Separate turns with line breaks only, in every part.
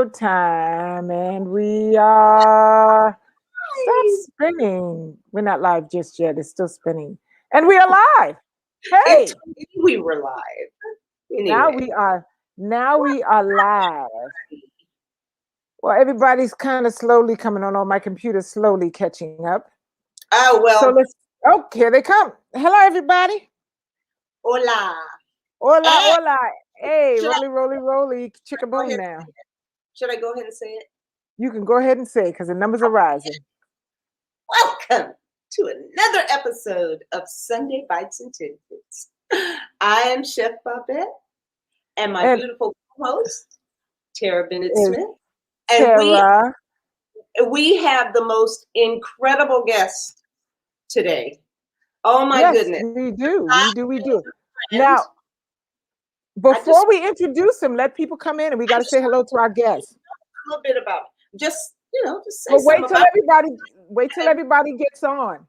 Time, and we are stop spinning. We're not live just yet. It's still spinning, and we are live.
It
Hey,
told me we were live.
now
Anyway,
we are. Now we are live. Well, everybody's kind of slowly coming on. My computer's slowly catching up.
oh
So
well,
let's. Oh, here they come. Hello, everybody.
hola.
Hola,
And
hola. Hey,
should I,
roly, roly, roly. Chicka
go
boom
ahead?
now.
Should I go ahead and say it?
You can go ahead and say because the numbers are rising.
Welcome to another episode of Sunday Bites and Tidbits. I am Chef Babette and my
And
beautiful co-host Tara Bennett
is
Smith, and
Tara.
we have the most incredible guest today. Oh my
Yes,
goodness!
we do.
I
We do. We do.
friend.
Now,
I just
before we introduce them, let people come in and we got
I
to
just
say hello to our guests.
a little bit about it. Just say
But
something about
wait till
it.
everybody gets on.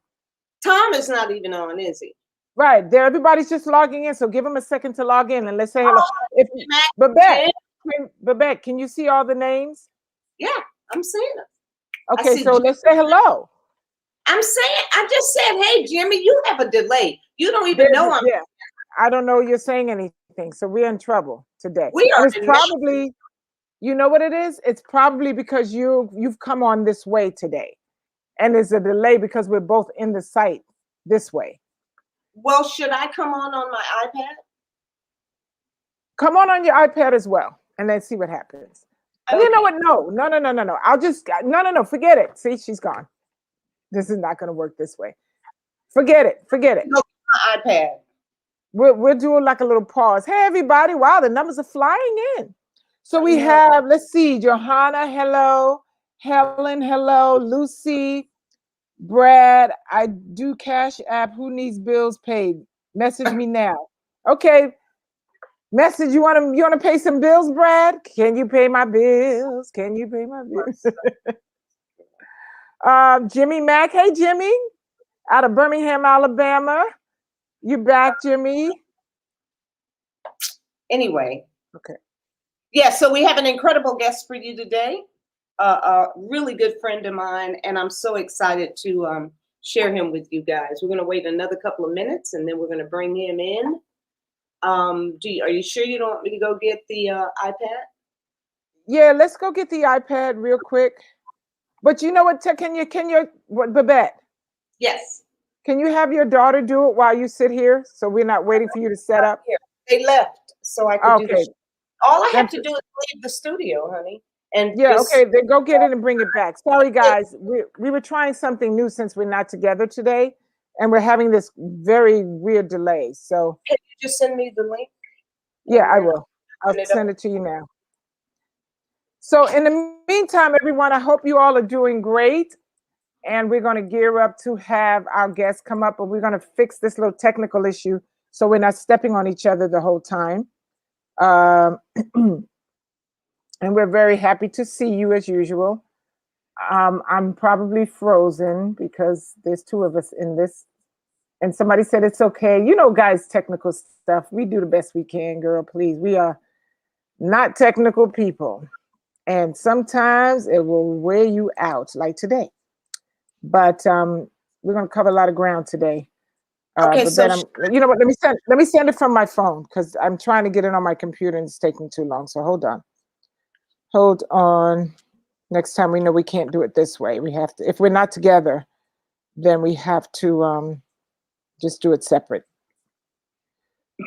Tom is not even on, is he?
Right. There, everybody's just logging in. So give them a second to log in and let's say hello.
Oh,
If
Matt,
Babette,
Jen.
Babette, can you see all the names?
Yeah, I'm saying it. I
Okay,
see.
so let's say hello.
I'm saying. I just said, hey, Jimmy, you have a delay. You don't even
There's
know I'm.
yeah. I don't know you're saying anything. So we're in trouble today.
We
And
are
it's
in.
probably, you know what it is? It's probably because you've come on this way today. And there's a delay because we're both in the site this way.
Well, should I come on my iPad?
Come on your iPad as well, and then see what happens. You know
Okay.
what? No. I'll just no. Forget it. See, she's gone. This is not going to work this way. Forget it. Forget it.
No, my iPad.
We're doing like a little pause. Hey, everybody! Wow, the numbers are flying in. So
I
we
know.
have. Let's see, Johanna. Hello, Helen. Hello, Lucy. Brad, I do Cash App. Who needs bills paid? Message me now. Okay. Message, you want to pay some bills, Brad? Can you pay my bills? Can you pay my bills? Jimmy Mack. Hey Jimmy, out of Birmingham, Alabama. You back, Jimmy?
Anyway,
Okay.
yeah. So we have an incredible guest for you today. A really good friend of mine, and I'm so excited to share him with you guys. We're going to wait another couple of minutes, and then we're going to bring him in. Are you sure you don't want me to go get the iPad?
Yeah, let's go get the iPad real quick. But you know what? What, Babette?
Yes.
Can you have your daughter do it while you sit here, so we're not waiting for you to set up?
Here. They left, so I could do the
Okay,
show. All I have
that's
to do is leave the studio, honey, and
yeah.
just
Okay, then go get it and bring it back. Sorry, guys. We were trying something new since we're not together today, and we're having this very weird delay. So
can you just send me the link
yeah,
and
I
then
will. I'll
open it up.
send it to you now. So in the meantime, everyone, I hope you all are doing great. And we're going to gear up to have our guests come up, but we're going to fix this little technical issue so we're not stepping on each other the whole time. Um, and we're very happy to see you as usual. I'm probably frozen because there's two of us in this. And somebody said it's okay. You know, guys, technical stuff. We do the best we can, girl. Please. We are not technical people. And sometimes it will wear you out, like today. But we're going to cover a lot of ground today.
Okay,
But
so
then you know what? Let me send it from my phone because I'm trying to get it on my computer and it's taking too long. So hold on. Next time we know we can't do it this way. We have to. If we're not together, then we have to just do it separate.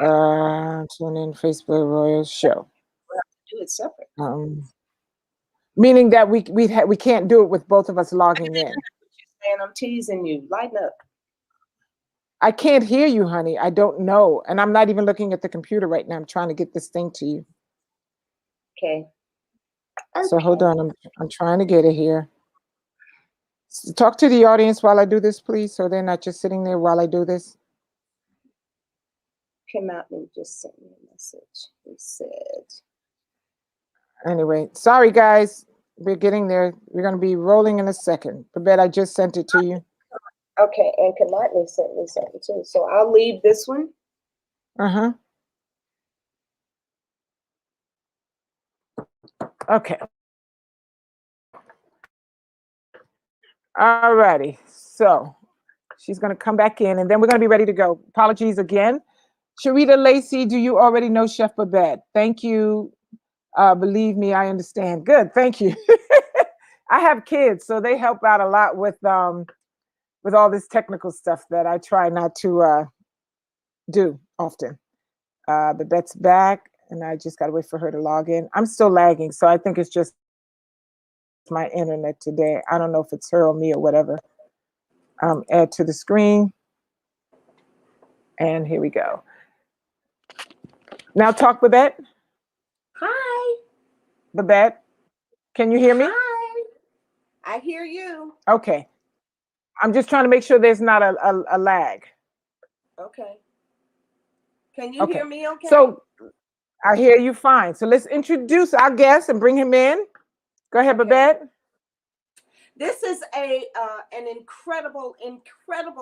Tune in Facebook Royal Show.
we'll have to do it separate.
Meaning that we can't do it with both of us logging in.
And I'm teasing you. Lighten up.
I can't hear you, honey. I don't know, and I'm not even looking at the computer right now. I'm trying to get this thing to you.
Okay.
So hold on. I'm trying to get it here. Talk to the audience while I do this, please, so they're not just sitting there while I do this.
Kimatni just sent me a message. He said,
Anyway, sorry guys. We're getting there. We're going to be rolling in a second. Babette, I just sent it to you.
okay, and Kimatni sent me something too. So I'll leave this one.
Uh-huh. Okay. All righty. So she's going to come back in and then we're going to be ready to go. Apologies again. Sharita Lacey, do you already know Chef Babette? Thank you. Believe me, I understand. Good. Thank you. I have kids, so they help out a lot with all this technical stuff that I try not to do often. Babette's back, and I just got to wait for her to log in. I'm still lagging, so I think it's just my internet today. I don't know if it's her or me or whatever. Add to the screen. And here we go. Now talk, Babette.
Hi.
Babette, can you hear me?
Hi. I hear you.
Okay. I'm just trying to make sure there's not a lag.
Okay. Can you hear me okay?
So I hear you fine. So let's introduce our guest and bring him in. Go ahead, Babette.
This is an incredible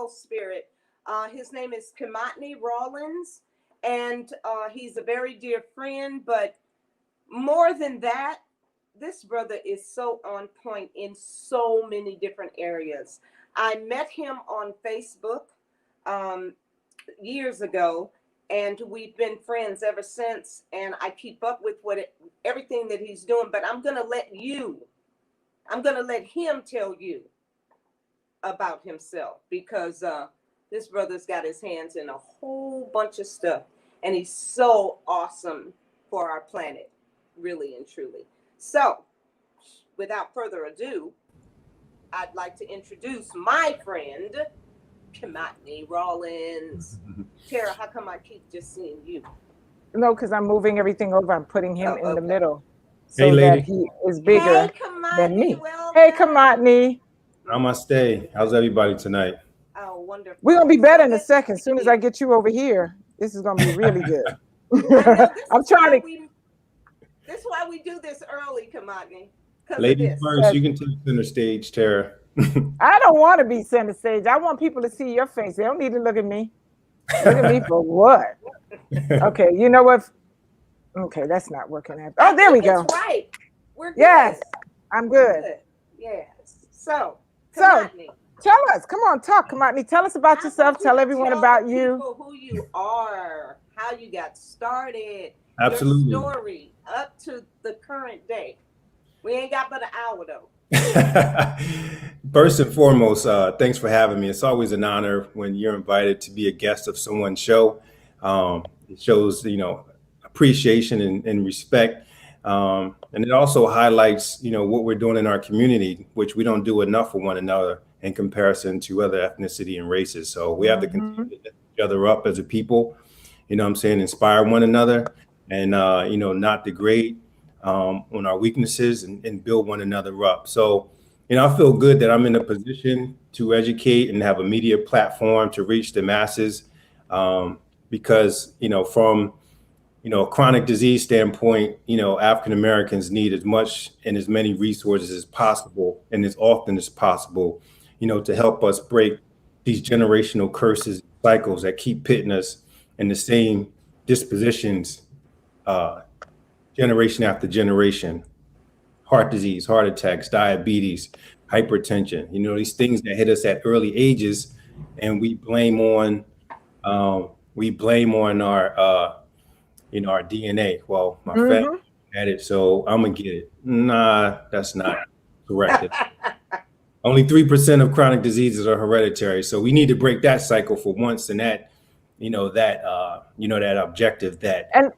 spirit. His name is Kimatni Rawlins, and he's a very dear friend. But more than that, this brother is so on point in so many different areas. I met him on Facebook years ago, and we've been friends ever since. And I keep up with everything that he's doing. But I'm gonna let him tell you about himself, because this brother's got his hands in a whole bunch of stuff, and he's so awesome for our planet, really and truly. So, without further ado, I'd like to introduce my friend, Kimatni Rawlins. Tara, how come I keep just seeing you?
No, because I'm moving everything over. I'm putting him in the middle so
Hey, lady.
that he is bigger than me.
Well,
hey, Kimatni.
Namaste. How's everybody tonight?
Oh, wonderful.
We're going to be better in a second. As soon as I get you over here, this is going to be really good. I'm trying to.
This is why we do this early, Kimatni.
Ladies first, you can take center stage, Tara.
I don't want to be center stage. I want people to see your face. They don't need to look at me. Look at me for what? Okay, you know what? Okay, that's not working out. Oh, there we go.
That's right. We're good.
Yes, I'm good.
Yes. So,
tell us. Come on, talk, Kimatni. Tell us about yourself. Tell everyone about you.
Who you are, how you got started.
Absolutely.
Your story up to the current day. We ain't got but an hour though.
First and foremost, thanks for having me. It's always an honor when you're invited to be a guest of someone's show. It shows, appreciation and respect. And it also highlights, what we're doing in our community, which we don't do enough for one another in comparison to other ethnicity and races. So we have to continue to lift each other up as a people, inspire one another and, not degrade on our weaknesses and build one another up. So, I feel good that I'm in a position to educate and have a media platform to reach the masses because, from, a chronic disease standpoint, African Americans need as much and as many resources as possible and as often as possible, to help us break these generational curses, cycles that keep pitting us in the same dispositions, generation after generation. Heart disease, heart attacks, diabetes, hypertension, these things that hit us at early ages, and we blame on our our DNA. Well, my family had it, so I'm gonna get it. Nah, that's not correct. Only 3% of chronic diseases are hereditary, so we need to break that cycle for once, and that objective that.
And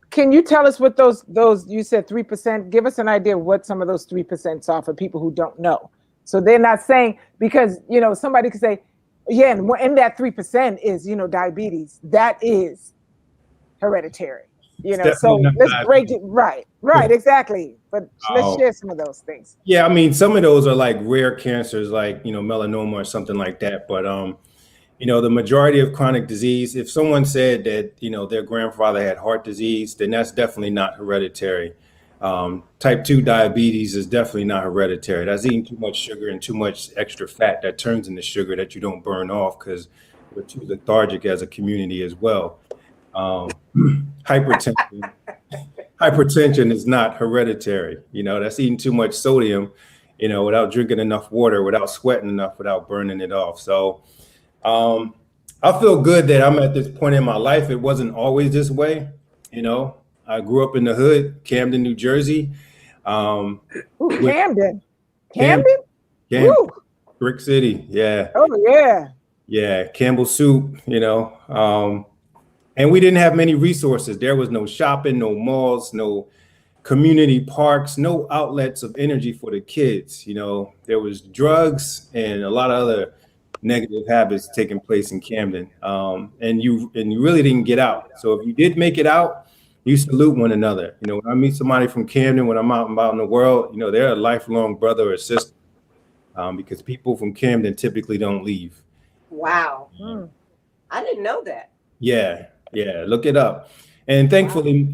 can you tell us what those you said 3%? Give us an idea of what some of those 3% are for people who don't know. So they're not saying, because somebody could say, yeah, and in that 3% is diabetes. That is hereditary. So let's break it. Right, exactly. But let's share some of those things.
Yeah, I mean, some of those are like rare cancers, like melanoma or something like that. But the majority of chronic disease, if someone said that, their grandfather had heart disease, then that's definitely not hereditary. Type 2 diabetes is definitely not hereditary. That's eating too much sugar and too much extra fat that turns into sugar that you don't burn off because we're too lethargic as a community as well. Hypertension is not hereditary. That's eating too much sodium without drinking enough water, without sweating enough, without burning it off. So um, I feel good that I'm at this point in my life. It wasn't always this way. You know, I grew up in the hood, Camden, New Jersey. Um,
Ooh,
with
Camden.
Cam,
Camden?
Cam,
Woo.
Brick City. Yeah.
Oh yeah.
Yeah. Campbell Soup, and we didn't have many resources. There was no shopping, no malls, no community parks, no outlets of energy for the kids. There was drugs and a lot of other negative habits taking place in Camden, and you really didn't get out. So if you did make it out, you salute one another. When I meet somebody from Camden, when I'm out and about in the world, they're a lifelong brother or sister, because people from Camden typically don't leave.
Wow.
Mm.
I didn't know that.
Yeah, yeah, look it up. And
Wow.
thankfully,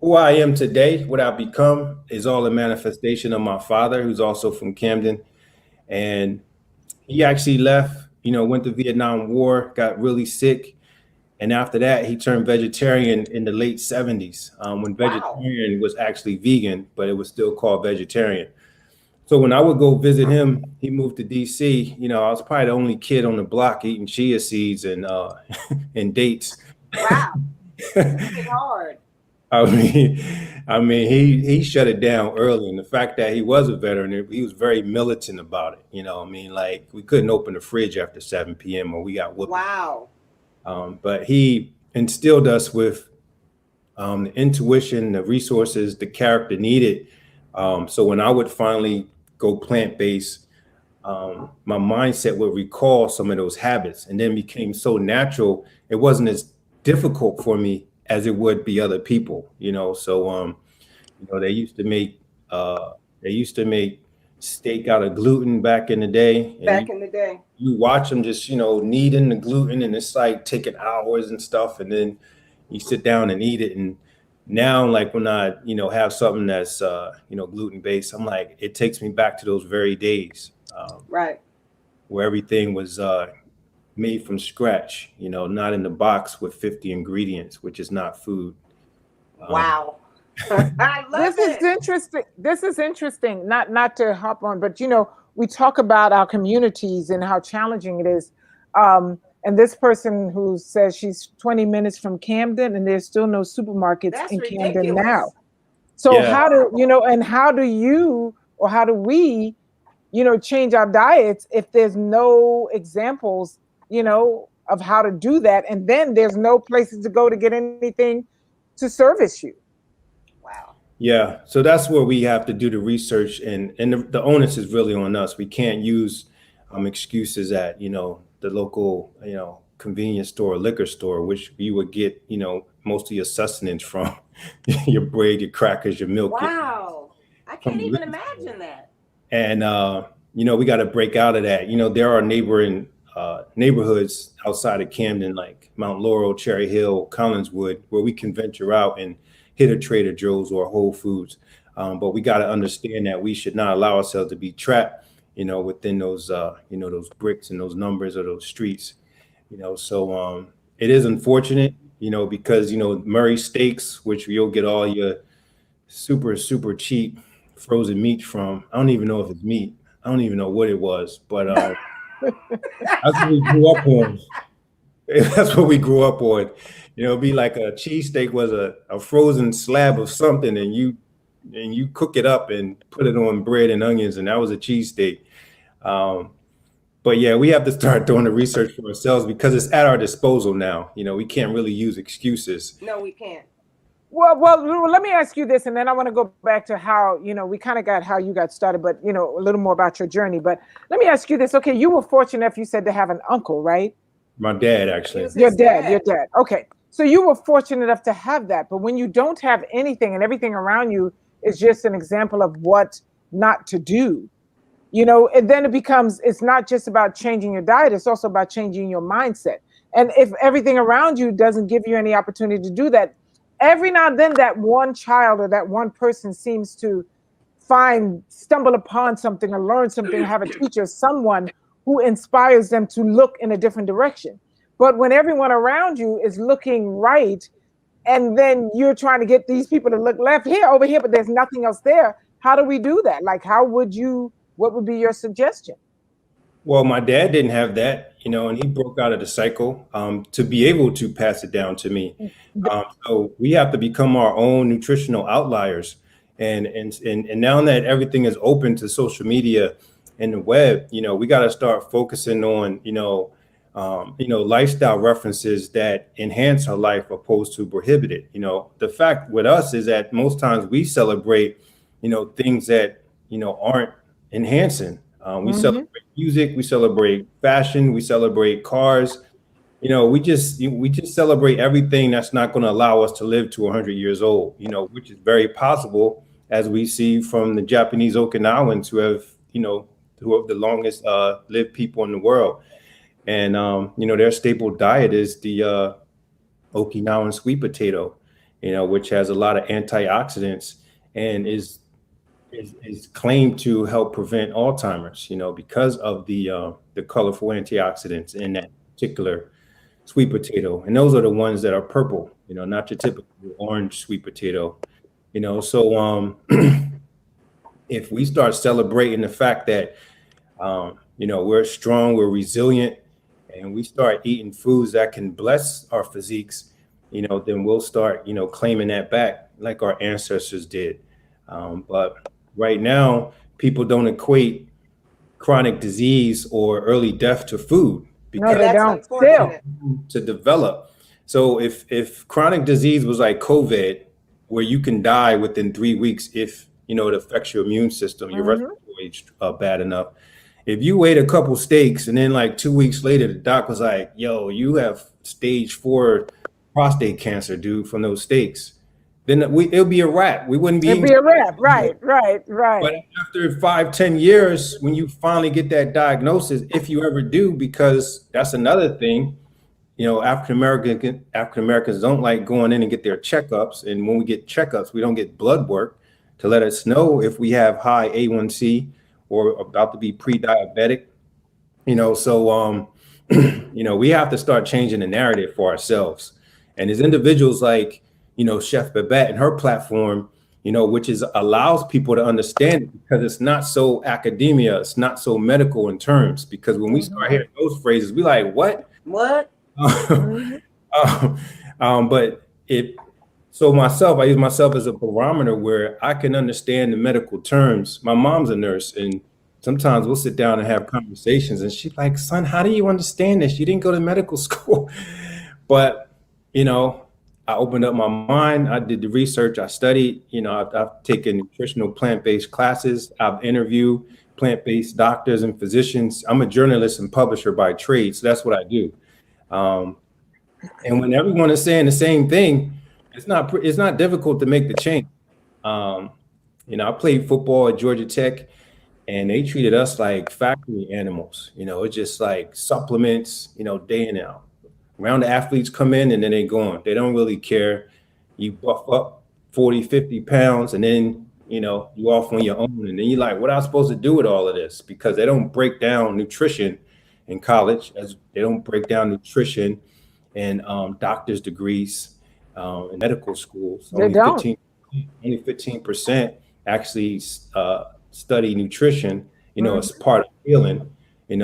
who I am today, what I've become, is all a manifestation of my father, who's also from Camden. And he actually left, went to Vietnam War, got really sick. And after that, he turned vegetarian in the late 70s, when
Wow.
vegetarian was actually vegan, but it was still called vegetarian. So when I would go visit him, he moved to DC. I was probably the only kid on the block eating chia seeds and and dates.
Wow. It's hard.
I mean, he shut it down early, and the fact that he was a veteran, he was very militant about it. Like we couldn't open the fridge after 7 p.m. or we got whooped.
Wow.
But he instilled us with the intuition, the resources, the character needed. So when I would finally go plant-based, my mindset would recall some of those habits, and then became so natural. It wasn't as difficult for me as it would be other people. So they used to make uh, steak out of gluten back in the day, and
Back
you
in the day.
you watch them just kneading the gluten, and it's like taking hours and stuff, and then you sit down and eat it. And now, like when I have something that's gluten based, I'm like, it takes me back to those very days,
Right.
where everything was made from scratch, not in the box with 50 ingredients, which is not food. Um,
Wow. I love
This is
it.
interesting. This is interesting. Not to hop on, but we talk about our communities and how challenging it is. And this person who says she's 20 minutes from Camden and there's still no supermarkets
That's
in Camden now.
ridiculous.
So
yeah,
how do and how do you or how do we, change our diets if there's no examples, of how to do that, and then there's no places to go to get anything to service you.
Wow.
yeah. So that's where we have to do the research, and the onus is really on us. We can't use excuses at the local convenience store, or liquor store, which you would get most of your sustenance from, your bread, your crackers, your milk,
Wow. I
from
can't
the
even
liquor store.
imagine that.
And we got to break out of that. There are neighboring neighborhoods outside of Camden, like Mount Laurel, Cherry Hill, Collinswood, where we can venture out and hit a Trader Joe's or a Whole Foods. But we got to understand that we should not allow ourselves to be trapped, within those those bricks and those numbers of those streets. So it is unfortunate, because Murray Steaks, which you'll get all your super super cheap frozen meat from. I don't even know if it's meat. I don't even know what it was, but that's what we grew up on. That's what we grew up on. It'd be like a cheesesteak was a frozen slab of something, and you cook it up and put it on bread and onions, and that was a cheesesteak. Um, but yeah, we have to start doing the research for ourselves because it's at our disposal now. We can't really use excuses.
No, we can't.
Well, let me ask you this, and then I want to go back to how, we kind of got how you got started, but, a little more about your journey. But let me ask you this. Okay, you were fortunate enough, you said, to have an uncle, right?
My dad,
He
actually.
was his
Your
dad.
dad. Okay. So you were fortunate enough to have that. But when you don't have anything and everything around you is just an example of what not to do, and then it's not just about changing your diet, it's also about changing your mindset. And if everything around you doesn't give you any opportunity to do that, every now and then that one child or that one person seems to stumble upon something or learn something, or have a teacher, someone who inspires them to look in a different direction. But when everyone around you is looking right, and then you're trying to get these people to look left here, over here, but there's nothing else there, how do we do that? Like, what would be your suggestion?
Well, my dad didn't have that, and he broke out of the cycle to be able to pass it down to me. So we have to become our own nutritional outliers. And now that everything is open to social media and the web, we got to start focusing on, lifestyle references that enhance our life opposed to prohibit it. The fact with us is that most times we celebrate, things that, aren't enhancing. We celebrate music, we celebrate fashion, we celebrate cars. We just celebrate everything that's not going to allow us to live to 100 years old. Which is very possible, as we see from the Japanese Okinawans who have the longest lived people in the world. And their staple diet is the Okinawan sweet potato, which has a lot of antioxidants and is claimed to help prevent Alzheimer's, because of the colorful antioxidants in that particular sweet potato. And those are the ones that are purple, not your typical orange sweet potato. So if we start celebrating the fact that we're strong, we're resilient, and we start eating foods that can bless our physiques, then we'll start, claiming that back like our ancestors did. But right now, people don't equate chronic disease or early death to food
No,
because
they
That's
don't. Still,
unfortunate.
to develop. So if chronic disease was like COVID, where you can die within 3 weeks if it affects your immune system, your respiratory bad enough. If you ate a couple steaks and then like 2 weeks later, the doc was like, "Yo, you have stage 4 prostate cancer, dude, from those steaks," then it'll be a wrap. We wouldn't be
it'd
eating.
be a wrap. Right.
But after 5, 10 years, when you finally get that diagnosis, if you ever do, because that's another thing, African Americans don't like going in and get their checkups. And when we get checkups, we don't get blood work to let us know if we have high A1C or about to be pre-diabetic. So we have to start changing the narrative for ourselves. And as individuals like, Chef Babette and her platform, which allows people to understand it because it's not so academia, it's not so medical in terms. Because when we start hearing those phrases, we like, what?
What?
But I use myself as a barometer where I can understand the medical terms. My mom's a nurse, and sometimes we'll sit down and have conversations, and she's like, "Son, how do you understand this? You didn't go to medical school." But I opened up my mind. I did the research. I studied. I've taken nutritional plant-based classes. I've interviewed plant-based doctors and physicians. I'm a journalist and publisher by trade, so that's what I do. And when everyone is saying the same thing, it's not difficult to make the change. I played football at Georgia Tech, and they treated us like factory animals. It's just like supplements, day in and out. Around the athletes come in and then they go on. They don't really care. You buff up 40, 50 pounds, and then you off on your own. And then you're like, what am I supposed to do with all of this? Because they don't break down nutrition in college, as they don't break down nutrition and doctor's degrees in medical schools.
They don't.
Only 15% actually study nutrition, as part of healing.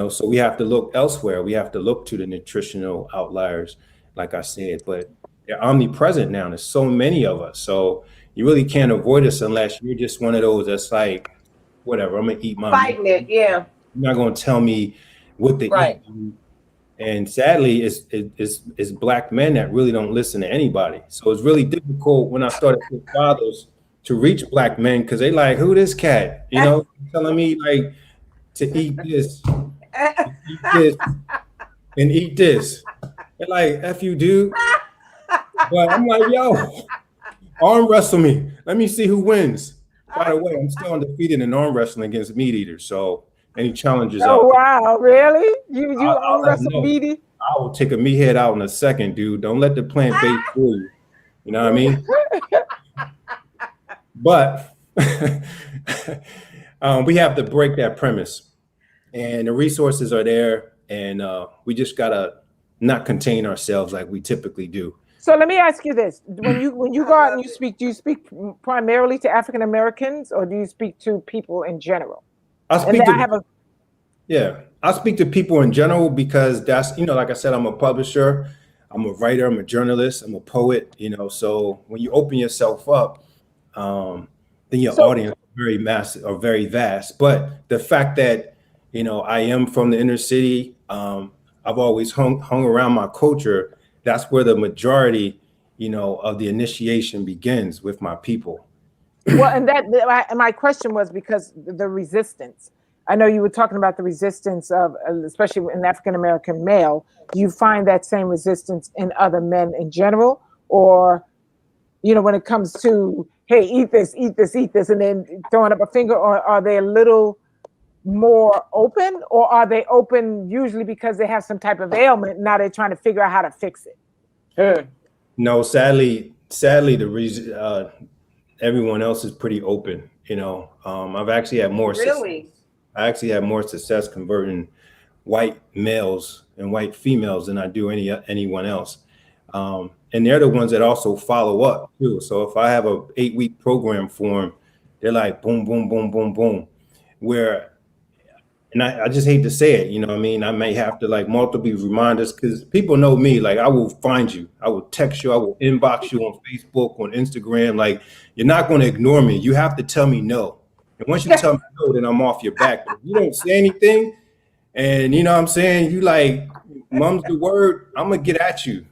So we have to look elsewhere. We have to look to the nutritional outliers, like I said, but they're omnipresent now. There's so many of us. So you really can't avoid us unless you're just one of those that's like, whatever, I'm going to eat my
Fighting
meat.
it, yeah.
You're not going to tell me what to
Right.
eat. And sadly, it's Black men that really don't listen to anybody. So it's really difficult when I started with fathers to reach Black men, because they like, who this cat? Telling me like to eat this, and eat this. They're like, F you, dude. But I'm like, yo, arm wrestle me. Let me see who wins. By the way, I'm still undefeated in arm wrestling against meat eaters. So any challenges out
Oh
there,
wow, really? You
I'll
arm
let
wrestle
know.
Beatty?
I will take a meathead out in a second, dude. Don't let the plant-based fool you. You know what I mean? But we have to break that premise. And the resources are there. And we just got to not contain ourselves like we typically do.
So let me ask you this: when you go out and you speak, do you speak primarily to African Americans or do you speak to people in general?
I
And
speak
then I
to
have a
Yeah, I speak to people in general because that's, like I said, I'm a publisher, I'm a writer, I'm a journalist, I'm a poet, so when you open yourself up, um, then your
so
audience is very massive or very vast. But the fact that, I am from the inner city, I've always hung around my culture. That's where the majority, of the initiation begins with my people.
well, and my question was because the resistance. I know you were talking about the resistance of, especially in African American male. Do you find that same resistance in other men in general, or when it comes to, hey, eat this, eat this, eat this, and then throwing up a finger, or are they a little more open, or are they open usually because they have some type of ailment? And now they're trying to figure out how to fix it.
No, sadly, the reason everyone else is pretty open. I've actually had more success.
Really?
I actually had more success converting white males and white females than I do anyone else. And they're the ones that also follow up too. So if I have a 8-week program for them, they're like boom, boom, boom, boom, boom. Where, and I just hate to say it, you know what I mean? I may have to like multiple reminders because people know me. Like I will find you, I will text you, I will inbox you on Facebook, on Instagram. Like you're not going to ignore me. You have to tell me no. And once you tell me no, then I'm off your back. But if you don't say anything, and you know what I'm saying, you like mum's the word, I'm gonna get at you.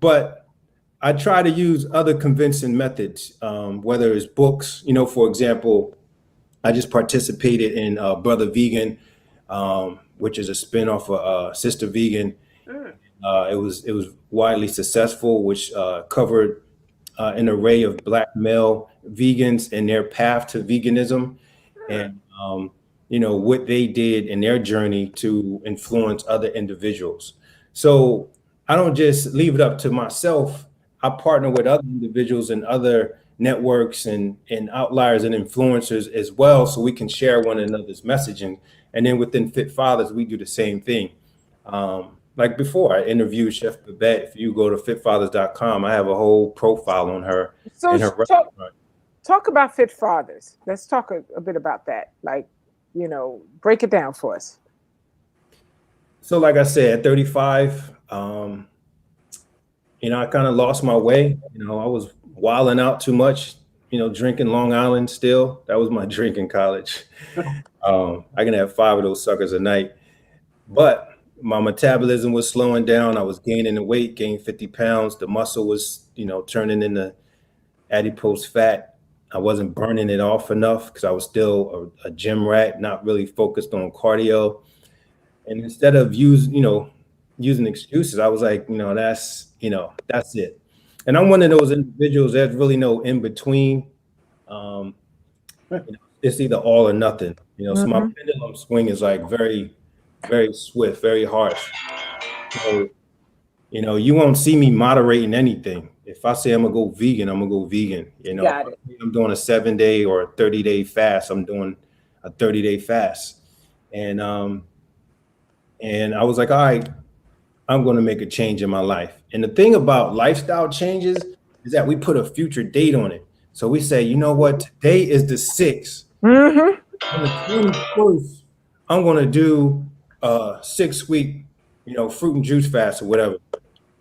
But I try to use other convincing methods, whether it's books. For example, I just participated in Brother Vegan, which is a spinoff of Sister Vegan. It was widely successful, which covered an array of Black male vegans and their path to veganism, and what they did in their journey to influence other individuals. So I don't just leave it up to myself. I partner with other individuals and other networks and outliers and influencers as well, so we can share one another's messaging. And then within Fit Fathers, we do the same thing. Like before, I interviewed Chef Babette. If you go to fitfathers.com, I have a whole profile on her
So
and her
talk,
restaurant.
talk about Fit Fathers. Let's talk a bit about that. Like, break it down for us.
So, like I said, at 35, I kind of lost my way. I was wilding out too much, drinking Long Island still. That was my drink in college. I can have 5 of those suckers a night. But my metabolism was slowing down. I was gaining the weight, gained 50 pounds. The muscle was, turning into adipose fat. I wasn't burning it off enough because I was still a gym rat, not really focused on cardio. And instead of using excuses, I was like, that's it. And I'm one of those individuals that's really no in between. Um, it's either all or nothing. So my
Mhm.
pendulum swing is like very, very swift, very harsh. So, you won't see me moderating anything. If I say I'm gonna go vegan, I'm gonna go vegan. If
Got it.
I'm doing a 7-day or a 30-day fast, I'm doing a 30-day fast. And I was like, all right, I'm going to make a change in my life. And the thing about lifestyle changes is that we put a future date on it. So we say, you know what? Today is the 6th.
Mm-hmm.
On the 21st, I'm going to do a 6-week, fruit and juice fast or whatever.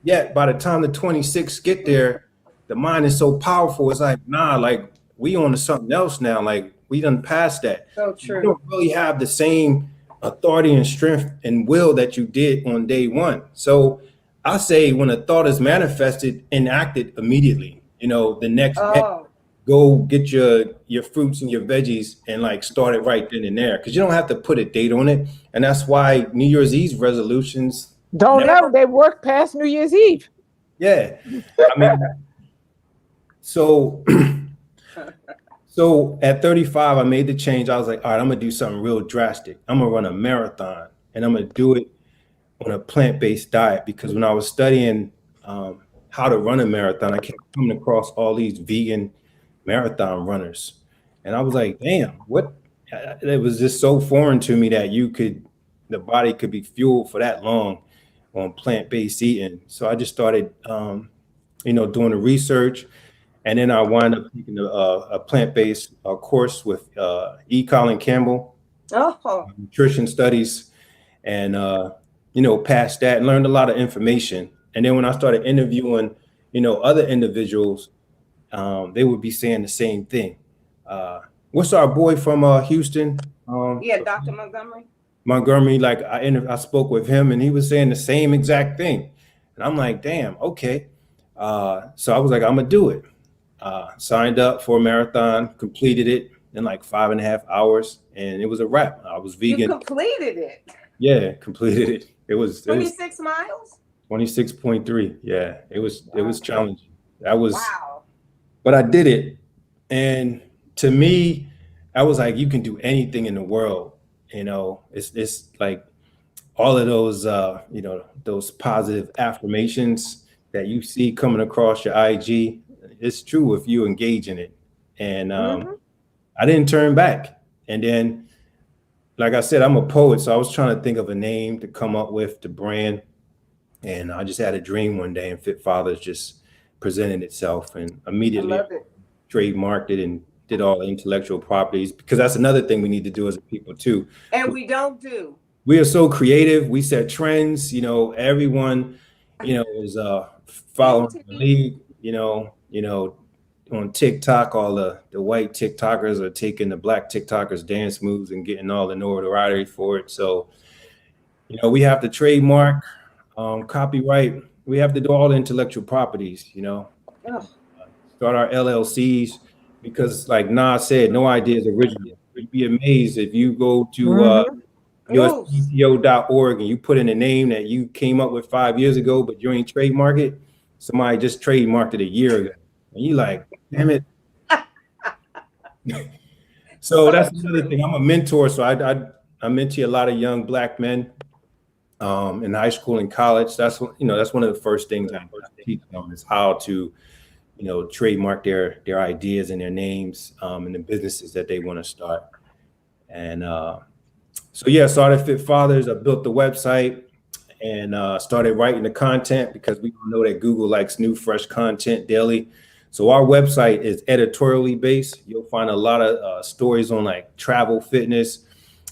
Yet by the time the 26th get there, the mind is so powerful. It's like, nah, like we on to something else now. Like we done past that.
So
You
true.
don't really have the same authority and strength and will that you did on day one. So I say when a thought is manifested, enact it immediately. The next day,
Oh,
go get your fruits and your veggies and like start it right then and there. Because you don't have to put a date on it. And that's why New Year's Eve resolutions
Don't
never,
know. They work past New Year's Eve.
yeah. I mean, so so at 35, I made the change. I was like, all right, I'm gonna do something real drastic. I'm gonna run a marathon and I'm gonna do it on a plant-based diet because when I was studying how to run a marathon, I kept coming across all these vegan marathon runners. And I was like, damn, what? It was just so foreign to me that the body could be fueled for that long on plant-based eating. So I just started, doing the research, and then I wound up taking a plant-based course with Colin Campbell,
Oh,
nutrition studies, and passed that and learned a lot of information. And then when I started interviewing, other individuals, they would be saying the same thing. What's our boy from Houston?
yeah, Dr. Montgomery.
Montgomery, like I spoke with him and he was saying the same exact thing. And I'm like, damn, okay. So I was like, I'm gonna do it. Signed up for a marathon, completed it in like 5.5 hours, and it was a wrap. I was
You
vegan.
completed it.
Yeah, completed it. It was
26 miles?
26.3. Yeah, it was challenging. That was,
Wow.
but I did it. And to me, I was like, you can do anything in the world. It's like all of those, those positive affirmations that you see coming across your IG. It's true if you engage in it. And I didn't turn back. And then, like I said, I'm a poet, so I was trying to think of a name to come up with the brand. And I just had a dream one day, and Fit Fathers just presented itself, and
I
immediately
love it.
trademarked it and did all the intellectual properties, because that's another thing we need to do as a people too.
And we don't do.
We are so creative. We set trends. Everyone, is following the lead. On TikTok, all the white TikTokers are taking the black TikTokers dance moves and getting all the notoriety for it. So, we have to trademark, copyright. We have to do all the intellectual properties.
Ugh.
Start our LLCs, because, like Nas said, no idea is original. You'd be amazed if you go to USPTO.org and you put in a name that you came up with 5 years ago, but you ain't trademark it. Somebody just trademarked it a year ago, and you like, damn it. So that's another thing. I'm a mentor, so I mentor a lot of young Black men in high school and college. That's one of the first things I teach them is how to trademark their ideas and their names, and the businesses that they want to start. And started Fit Fathers. I built the website and started writing the content, because we know that Google likes new, fresh content daily. So our website is editorially based. You'll find a lot of stories on like travel, fitness,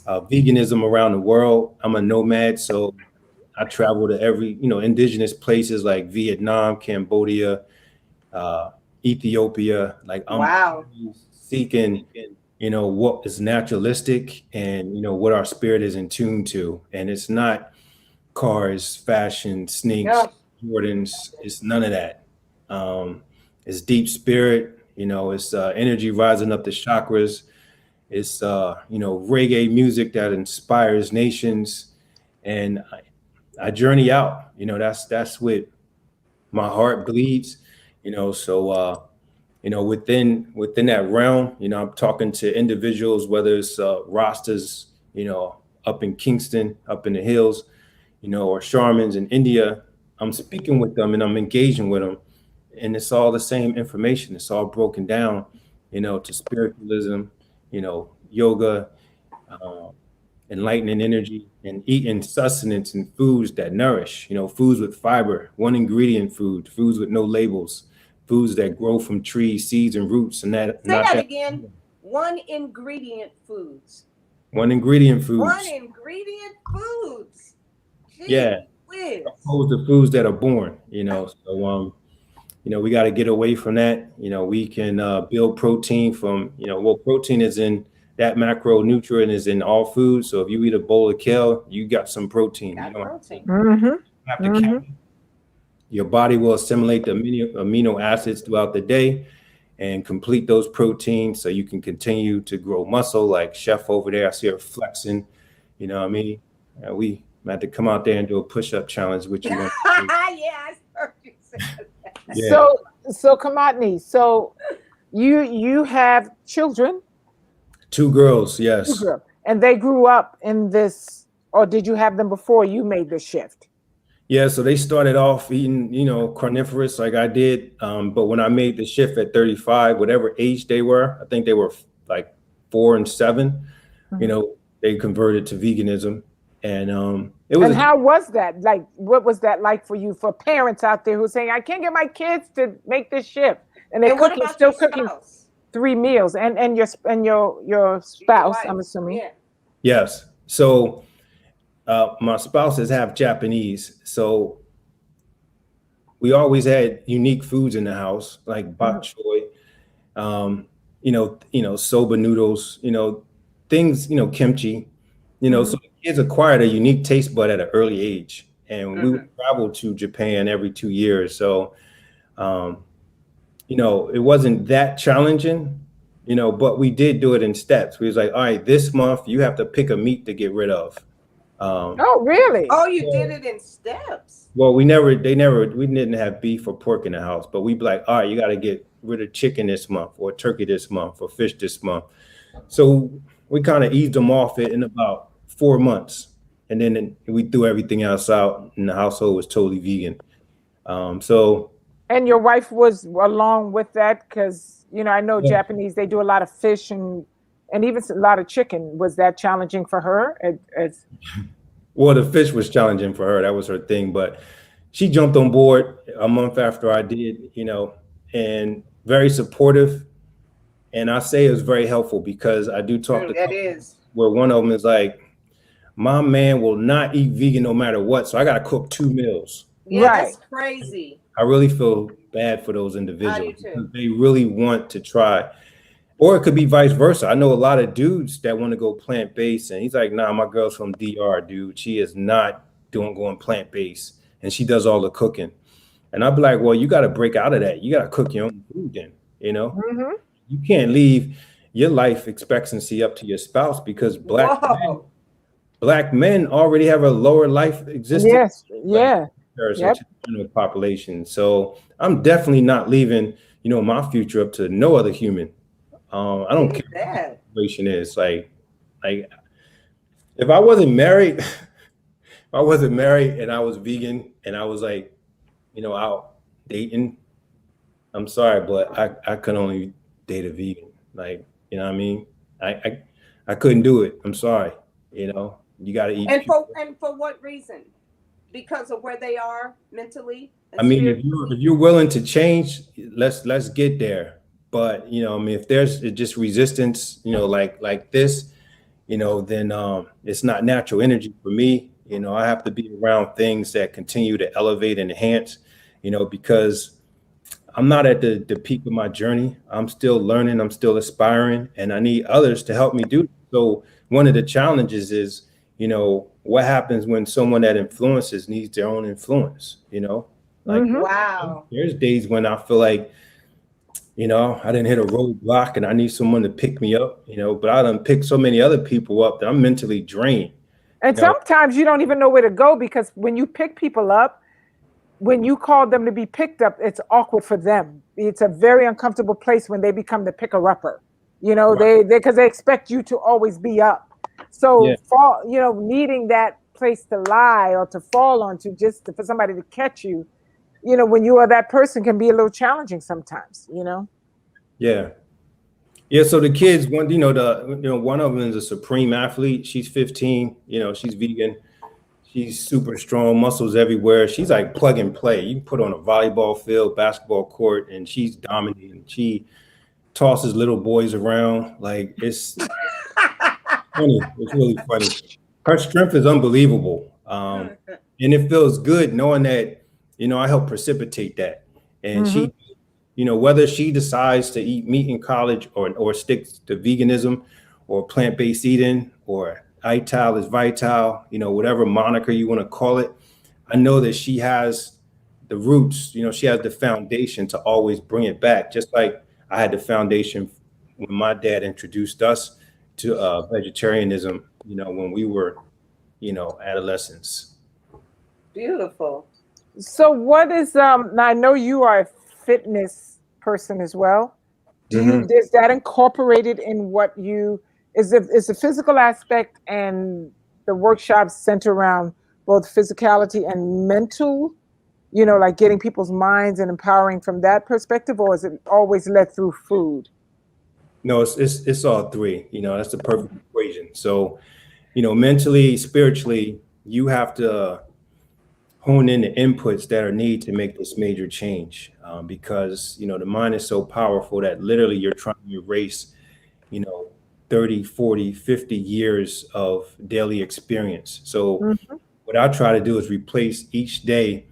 veganism around the world. I'm a nomad, so I travel to every, indigenous places like Vietnam, Cambodia, Ethiopia. Like I'm seeking, what is naturalistic and, what our spirit is in tune to. And it's not cars, fashion, sneaks, Jordans. It's none of that. It's deep spirit, it's energy rising up the chakras. It's, reggae music that inspires nations. And I journey out, that's what my heart bleeds, so, within that realm, I'm talking to individuals, whether it's Rastas, up in Kingston, up in the hills, or shamans in India. I'm speaking with them and I'm engaging with them. And it's all the same information. It's all broken down, to spiritualism, yoga, enlightening energy, and eating sustenance and foods that nourish, foods with fiber, one ingredient food, foods with no labels, foods that grow from trees, seeds, and roots. And that.
Say that again. One ingredient foods.
One ingredient foods.
One ingredient foods. Gee,
yeah. Opposed to foods that are born, So, we got to get away from that. We can build protein from, protein is in that macronutrient is in all foods. So if you eat a bowl of kale, you got some protein. Your body will assimilate the amino acids throughout the day and complete those proteins so you can continue to grow muscle. Like Chef over there, I see her flexing. You know what I mean? We had to come out there and do a push-up challenge with you.
Yeah, I heard you say that.
Yeah. So Kimatni, so you have children?
2 girls, yes.
2 girls. And they grew up in this, or did you have them before you made the shift?
Yeah, so they started off eating, carnivorous like I did. But when I made the shift at 35, whatever age they were, I think they were like 4 and 7, they converted to veganism. And it was
And how was that? Like, what was that like for you, for parents out there who are saying, I can't get my kids to make this shift, and they're
And what
cooking,
about
still
your
cooking
spouse?
3 meals, and your
Your
spouse,
wife?
I'm assuming.
Yeah.
yes. So my spouse is half Japanese, so we always had unique foods in the house, like bok
Mhm.
choy, soba noodles, things, kimchi, so
Mhm.
the kids acquired a unique taste bud at an early age. And we would
Hmm.
travel to Japan every 2 years. So, um, it wasn't that challenging, but we did do it in steps. We was like, all right, this month you have to pick a meat to get rid of. Um,
Oh, really?
Oh, you did it in steps.
well, we didn't have beef or pork in the house, but we'd be like, all right, you got to get rid of chicken this month, or turkey this month, or fish this month. So we kind of eased them off it in about 4 months, and then we threw everything else out, and the household was totally vegan. So
And your wife was along with that because I know
yeah.
Japanese, they do a lot of fish and even a lot of chicken. Was that challenging for her?
Well, the fish was challenging for her. That was her thing, but she jumped on board a month after I did, and very supportive. And I say it was very helpful because I do talk to
That
couples
is.
where one of them is like, my man will not eat vegan no matter what. So I got to cook 2 meals.
Yeah,
Right.
that's crazy.
I really feel bad for those
I do
individuals
too.
because they really want to try. Or it could be vice versa. I know a lot of dudes that want to go plant based, and he's like, "Nah, my girl's from DR, dude. She is not doing going plant based, and she does all the cooking." And I'd be like, "Well, you got to break out of that. You got to cook your own food, then. You know,
Hmm.
you can't leave your life expectancy up to your spouse because
Whoa.
black men already have a lower life existence
Yes.
like
Yeah.
comparison
Yep.
to the general population. So I'm definitely not leaving, my future up to no other human. I don't
Believe
care what
that.
the situation is. Like if I wasn't married, if I wasn't married and I was vegan and I was like, out dating, I'm sorry, but I could only date a vegan. Like, you know what I mean? I I, I couldn't do it. I'm sorry. You got to eat
And
pure.
for what reason? Because of where they are mentally
I
and
mean, if
spiritually.
you're willing to change, let's get there. But I mean, if there's just resistance, like this, then it's not natural energy for me. I have to be around things that continue to elevate and enhance. Because I'm not at the peak of my journey. I'm still learning. I'm still aspiring, and I need others to help me do it. So one of the challenges is, what happens when someone that influences needs their own influence. Like
Hmm.
Wow.
there's days when I feel like, I didn't hit a roadblock and I need someone to pick me up. But I done picked so many other people up that I'm mentally drained. You
And
know,
sometimes you don't even know where to go because when you pick people up, when you call them to be picked up, it's awkward for them. It's a very uncomfortable place when they become the picker upper.
right?
They because they expect you to always be up.
Yeah,
So fall, needing that place to lie or to fall onto for somebody to catch you, when you are that person can be a little challenging sometimes.
yeah. Yeah, so the kids, one of them is a supreme athlete. She's 15. She's vegan. She's super strong, muscles everywhere. She's like plug and play. You can put her on a volleyball field, basketball court, and she's dominating. She tosses little boys around. Like it's funny. It's really funny. Her strength is unbelievable, and it feels good knowing that I help precipitate that. And
Hmm.
whether she decides to eat meat in college or sticks to veganism or plant-based eating or ital is vital, whatever moniker you want to call it, I know that she has the roots, she has the foundation to always bring it back. Just like I had the foundation when my dad introduced us to vegetarianism, when we were, adolescents.
Beautiful.
So what is now I know you are a fitness person as well.
Hmm.
Is that incorporated in what you is the physical aspect and the workshops center around both physicality and mental, like getting people's minds and empowering from that perspective, or is it always led through food?
No, it's all three. That's the perfect equation. So, mentally, spiritually, you have to hone in the inputs that are needed to make this major change. Because, the mind is so powerful that literally you're trying to erase, you know, 30, 40, 50 years of daily experience. So
Mhm.
what I try to do is replace each day,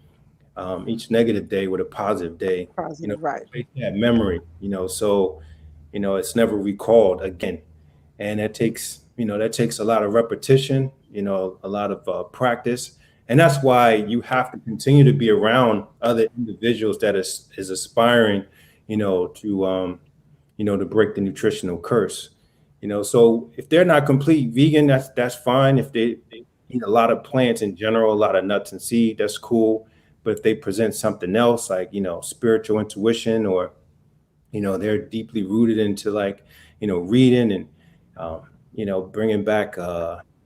each negative day with a positive day,
Positive, right.
replace that memory, so, it's never recalled again. And that takes a lot of repetition, a lot of practice. And that's why you have to continue to be around other individuals that is aspiring, to break the nutritional curse. So if they're not complete vegan, that's fine. If they eat a lot of plants in general, a lot of nuts and seed, that's cool. But if they present something else like, spiritual intuition, or, they're deeply rooted into, like, reading and, bringing back,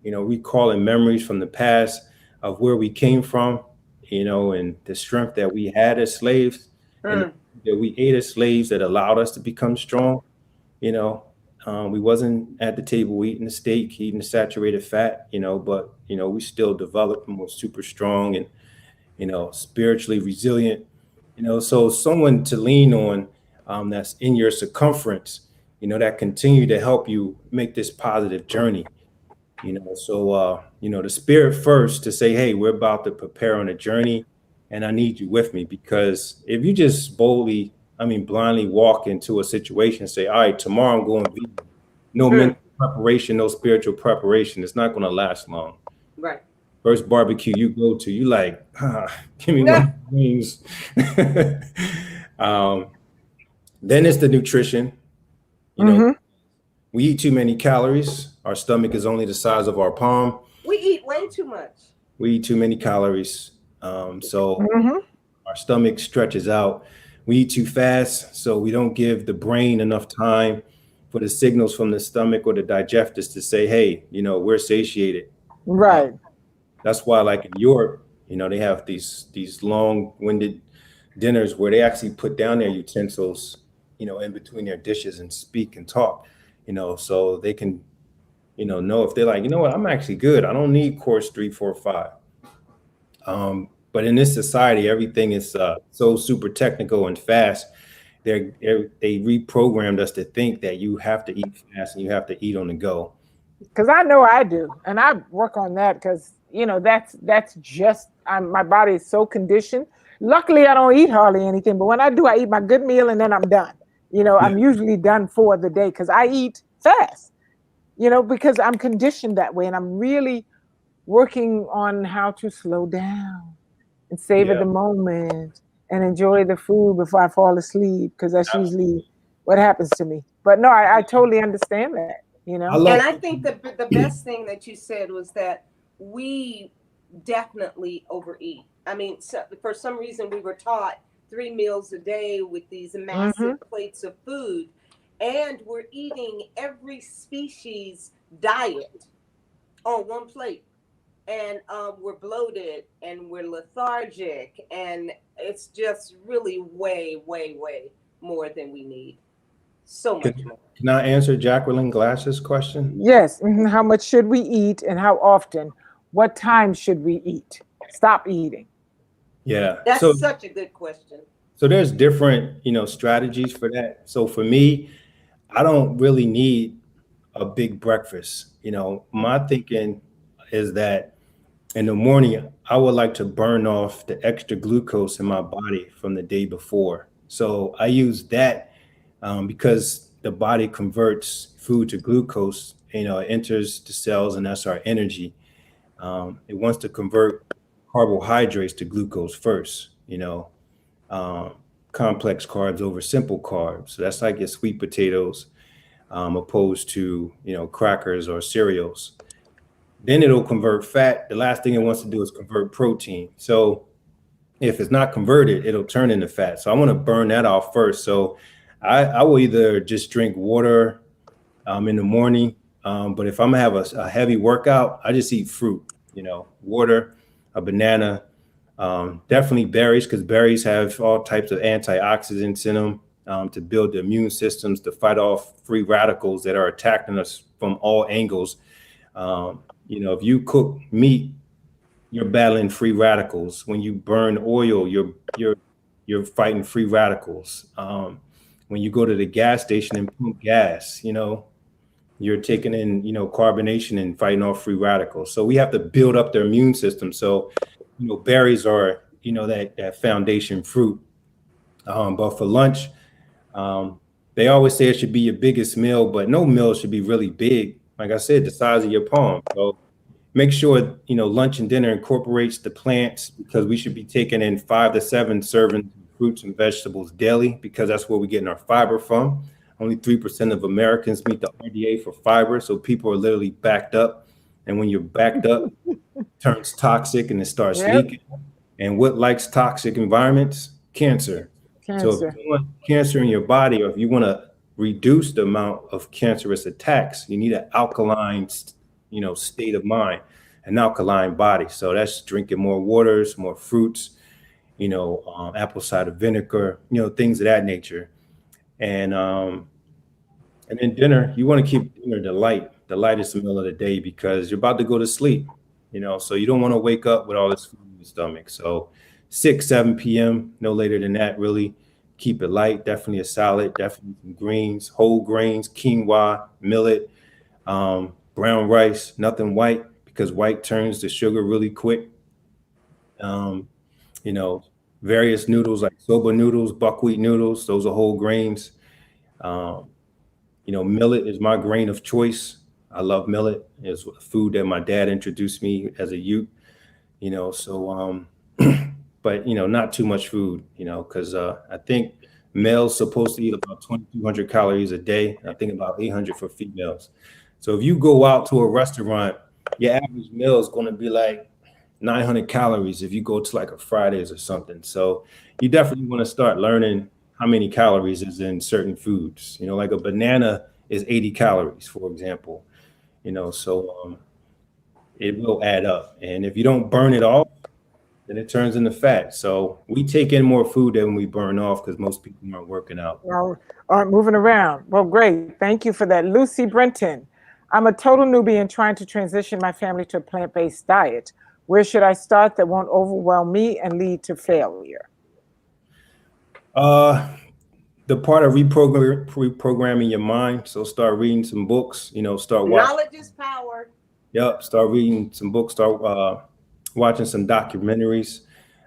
recalling memories from the past of where we came from, and the strength that we had as slaves, and
Mm,
that we ate as slaves that allowed us to become strong. you know we wasn't at the table eating the steak, eating the saturated fat, but we still developed and were super strong and spiritually resilient. So someone to lean on, that's in your circumference, that continue to help you make this positive journey. So the spirit first to say, hey, we're about to prepare on a journey, and I need you with me. Because if you just blindly walk into a situation and say, all right, tomorrow I'm going vegan, no
mm,
mental preparation, no spiritual preparation, it's not going to last long.
right.
First barbecue you go to, you like, give me one
Yeah.
of the wings. um, then it's the nutrition. You know,
Hmm.
we eat too many calories. Our stomach is only the size of our palm.
We eat way too much.
We eat too many calories. So
Hmm.
our stomach stretches out. We eat too fast, so we don't give the brain enough time for the signals from the stomach or the digestives to say, hey, we're satiated. Uh,
Right.
That's why, like in Europe, they have these long-winded dinners where they actually put down their utensils, in between their dishes and speak and talk, so they can, know if they're like, what, I'm actually good. I don't need course 3, 4, 5. But in this society, everything is so super technical and fast. They reprogrammed us to think that you have to eat fast and you have to eat on the go.
Because I know I do, and I work on that because that's just my body is so conditioned. Luckily, I don't eat hardly anything, but when I do, I eat my good meal and then I'm done.
Yeah.
I'm usually done for the day because I eat fast. Because I'm conditioned that way, and I'm really working on how to slow down and savor
Yeah.
the moment and enjoy the food before I fall asleep because that's usually what happens to me. But no, I totally understand that.
I
And
love.
I think the best thing that you said was that we definitely overeat. I mean, so, for some reason, we were taught 3 meals a day with these
Hmm.
massive plates of food, and we're eating every species diet on one plate. And we're bloated and we're lethargic, and it's just really way, way, way more than we need. So
Can,
much more.
can I answer Jacqueline Glass's question?
Yes. How much should we eat and how often? What time should we eat? Stop eating.
Yeah.
That's
So
such a good question.
there's different, strategies for that. So for me, I don't really need a big breakfast. My thinking is that in the morning, I would like to burn off the extra glucose in my body from the day before. So I use that, because the body converts food to glucose. It enters the cells, and that's our energy. It wants to convert carbohydrates to glucose first. Um, Complex carbs over simple carbs. So that's like your sweet potatoes, opposed to crackers or cereals. Then it'll convert fat. The last thing it wants to do is convert protein. So if it's not converted, it'll turn into fat. So I want to burn that off first. So I will either just drink water, in the morning. But if I'm gonna have a heavy workout, I just eat fruit, water, a banana, definitely berries, because berries have all types of antioxidants in them, to build the immune systems, to fight off free radicals that are attacking us from all angles. If you cook meat, you're battling free radicals. When you burn oil, you're fighting free radicals. When you go to the gas station and pump gas, you're taking in, carbonation and fighting off free radicals. So we have to build up their immune system. So, berries are, that foundation fruit. But for lunch, um, they always say it should be your biggest meal, but no meal should be really big. Like I said, the size of your palm. So make sure, lunch and dinner incorporates the plants, because we should be taking in 5 to 7 servings of fruits and vegetables daily, because that's where we're getting our fiber from. Only 3% of Americans meet the RDA for fiber. So people are literally backed up. And when you're backed up, it turns toxic and it starts
Yep.
leaking. And what likes toxic environments? Cancer. So if
Cancer.
you want cancer in your body, or if you want to reduce the amount of cancerous attacks, you need an alkaline, state of mind, an alkaline body. So that's drinking more waters, more fruits, apple cider vinegar, things of that nature. And then dinner, you want to keep dinner the lightest meal of the day, because you're about to go to sleep, so you don't want to wake up with all this food in your stomach. So 6, 7 p.m., no later than that, really. Keep it light. Definitely a salad, definitely some greens, whole grains, quinoa, millet, brown rice, nothing white, because white turns to sugar really quick. Um, you know, Various noodles like soba noodles, buckwheat noodles, those are whole grains. Um, Millet is my grain of choice. I love millet. It's a food that my dad introduced me as a youth, so but not too much food, because I think males supposed to eat about 2,200 calories a day. I think about 800 for females. So if you go out to a restaurant, your average meal is going to be like 900 calories if you go to like a Fridays or something. So you definitely want to start learning how many calories is in certain foods. Like a banana is 80 calories, for example. So it will add up. And if you don't burn it off, then it turns into fat. So we take in more food than we burn off, because most people aren't working out.
Well, aren't moving around. Well, great. Thank you for that. Lucy Brenton. I'm a total newbie and trying to transition my family to a plant-based diet. Where should I start that won't overwhelm me and lead to failure?
The part of reprogramming your mind. So start reading some books, start watching.
Knowledge is power.
Yep. Start reading some books, start watching some documentaries,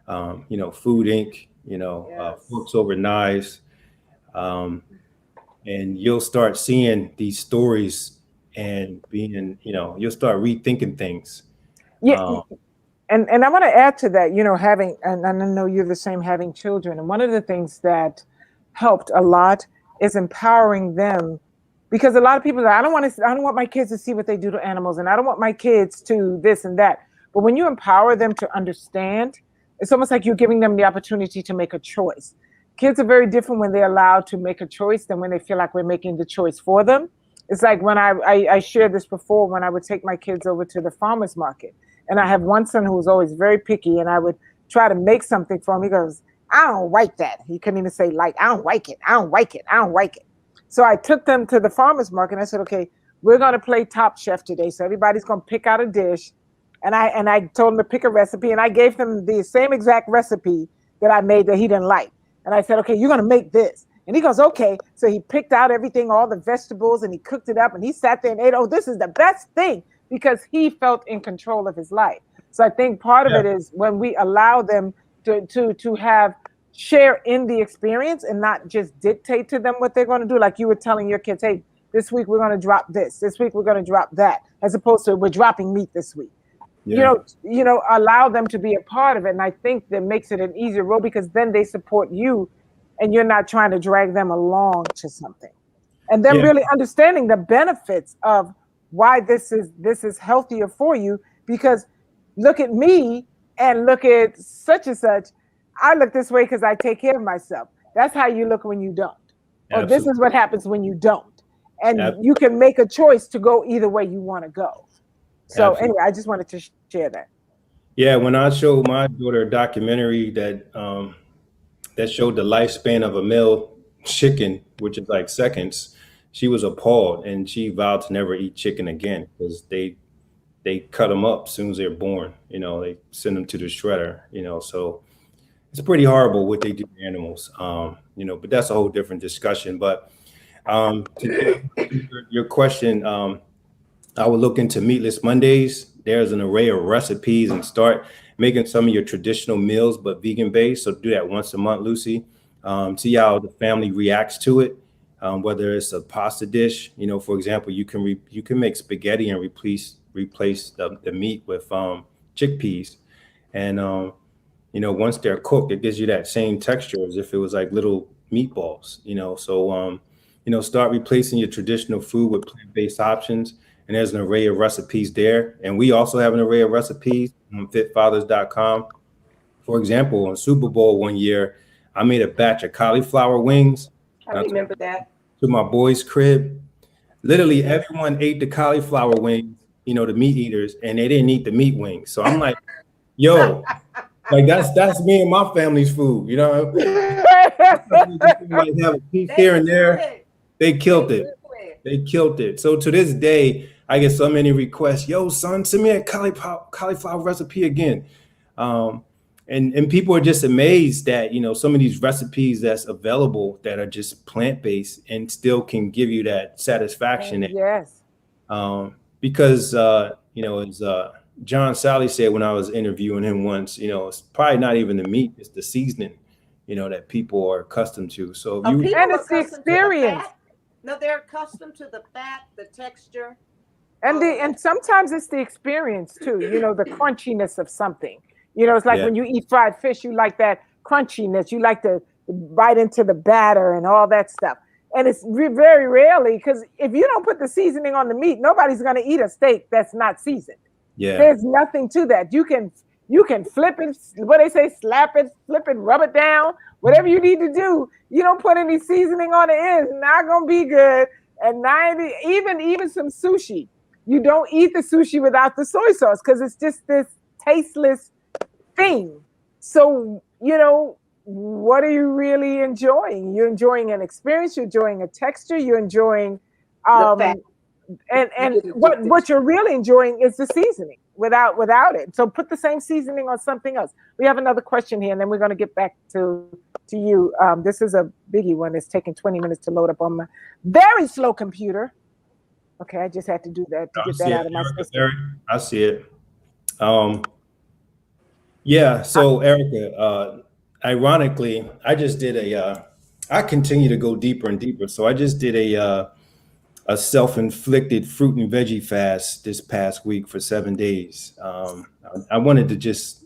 Food Inc.,
Yes.
Forks Over Knives. And you'll start seeing these stories and you'll start rethinking things.
Yeah,
Um,
and I want to add to that, having, and I know you're the same, having children. And one of the things that helped a lot is empowering them, because a lot of people say, I don't want my kids to see what they do to animals, and I don't want my kids to this and that. But when you empower them to understand, it's almost like you're giving them the opportunity to make a choice. Kids are very different when they're allowed to make a choice than when they feel like we're making the choice for them. It's like when I shared this before, when I would take my kids over to the farmer's market. And I have one son who was always very picky, and I would try to make something for him. He goes, I don't like that. He couldn't even say like, I don't like it. I don't like it. I don't like it. So I took them to the farmer's market, and I said, okay, we're going to play Top Chef today. So everybody's going to pick out a dish. And I told them to pick a recipe, and I gave them the same exact recipe that I made that he didn't like. And I said, okay, you're going to make this. And he goes, okay. So he picked out everything, all the vegetables, and he cooked it up, and he sat there and ate. Oh, this is the best thing, because he felt in control of his life. So I think part of it is when we allow them to have share in the experience and not just dictate to them what they're going to do. Like you were telling your kids, hey, this week we're going to drop this. This week we're going to drop that, as opposed to we're dropping meat this week.
yeah.
Allow them to be a part of it. And I think that makes it an easier role, because then they support you and you're not trying to drag them along to something. And then really understanding the benefits of why this is healthier for you, because look at me and look at such and such. I look this way because I take care of myself. That's how you look when you don't. Or this is what happens when you don't. And you can make a choice to go either way you want to go. So anyway, I just wanted to share that.
Yeah, when I showed my daughter a documentary that showed the lifespan of a male chicken, which is like seconds, she was appalled, and she vowed to never eat chicken again, because they cut them up as soon as they're born. They send them to the shredder. So it's pretty horrible what they do to animals. But that's a whole different discussion. But to your question, I would look into Meatless Mondays. There's an array of recipes, and start making some of your traditional meals, but vegan based. So do that once a month, Lucy. See how the family reacts to it. Whether it's a pasta dish, for example, you can make spaghetti and replace the meat with chickpeas, and once they're cooked, it gives you that same texture as if it was like little meatballs. So start replacing your traditional food with plant-based options. And there's an array of recipes there. And we also have an array of recipes on fitfathers.com. For example, on Super Bowl one year, I made a batch of cauliflower wings.
I remember that.
To my boys' crib. Literally everyone ate the cauliflower wings, the meat eaters, and they didn't eat the meat wings. So I'm like, yo, like that's me and my family's food, Might have a piece here and there. They killed it. They killed it. So to this day, I get so many requests. Yo, son, send me a cauliflower recipe again. And people are just amazed that, some of these recipes that's available that are just plant-based and still can give you that satisfaction.
Yes.
Because, as John Sally said when I was interviewing him once, it's probably not even the meat, it's the seasoning, that people are accustomed to. So
and it's the experience.
No, they're accustomed to the fat, the texture.
And sometimes it's the experience too, the crunchiness of something. It's like when you eat fried fish, you like that crunchiness. You like to bite into the batter and all that stuff. And it's very rarely, because if you don't put the seasoning on the meat, nobody's going to eat a steak that's not seasoned.
Yeah.
There's nothing to that. You can flip it, what they say, slap it, flip it, rub it down, whatever you need to do. You don't put any seasoning on it, it's not going to be good. And even some sushi, you don't eat the sushi without the soy sauce, because it's just this tasteless thing. So, what are you really enjoying? You're enjoying an experience, you're enjoying a texture, you're enjoying and what you're really enjoying is the seasoning without it. So put the same seasoning on something else. We have another question here, and then we're going to get back to you. This is a biggie one. It's taking 20 minutes to load up on my very slow computer. Okay, I just had to do that to get that out of my system.
I see it. Yeah, so Erica, ironically, I just did I continue to go deeper and deeper. So I just did a self-inflicted fruit and veggie fast this past week for 7 days. I wanted to just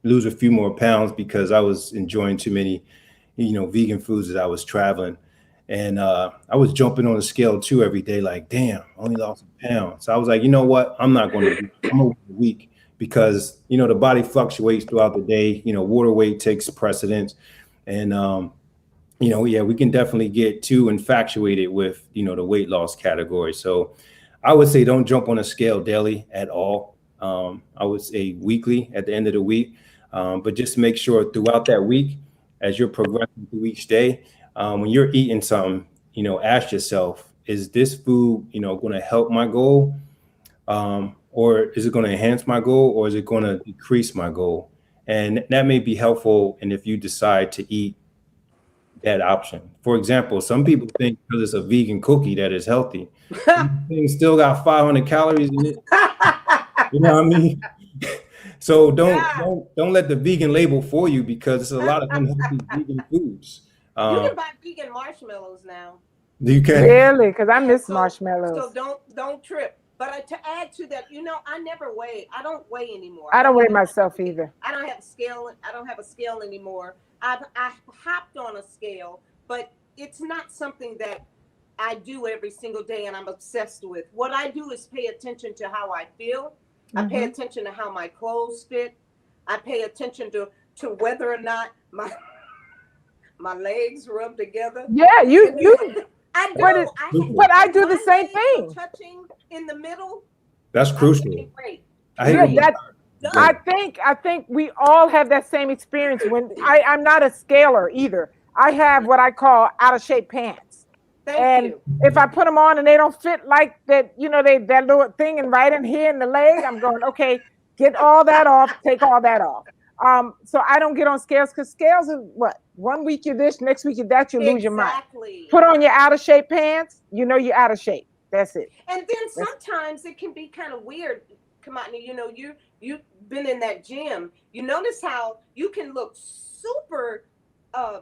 lose a few more pounds because I was enjoying too many, vegan foods as I was traveling. And I was jumping on the scale too every day, like, damn, I only lost a pound. So I was like, you know what? I'm not going to do it. I'm going to wait a week because, the body fluctuates throughout the day. Water weight takes precedence. And, we can definitely get too infatuated with, the weight loss category. So I would say don't jump on a scale daily at all. I would say weekly at the end of the week. But just make sure throughout that week, as you're progressing through each day, when you're eating something, ask yourself, is this food, going to help my goal? Or is it going to enhance my goal, or is it going to decrease my goal? And that may be helpful. And if you decide to eat that option, for example, some people think because it's a vegan cookie that is healthy, thing still got 500 calories in it. You know what I mean? So don't let the vegan label fool you, because it's a lot of unhealthy vegan foods.
You can buy vegan marshmallows now.
You can
really, because I miss marshmallows.
So don't trip. But to add to that, I never weigh. I don't weigh anymore.
I don't weigh myself either.
I don't have a scale. I don't have a scale anymore. I hopped on a scale, but it's not something that I do every single day and I'm obsessed with. What I do is pay attention to how I feel. I pay attention to how my clothes fit. I pay attention to whether or not my legs rub together.
Yeah, you.
I do.
But I do the same thing.
Touching in the middle.
That's crucial.
I think we all have that same experience. When I'm not a scaler either. I have what I call out of shape pants.
Thank
And
you.
if I put them on and they don't fit like that, that little thing and right in here in the leg, I'm going, okay, get all that off, take all that off. So I don't get on scales because scales is what? One week you're this, next week you're that, you lose your mind.
Exactly.
Put on your out of shape pants, you're out of shape. That's it.
And then
That's
sometimes it can be kind of weird. Kimatni, you've been in that gym. You notice how you can look super uh,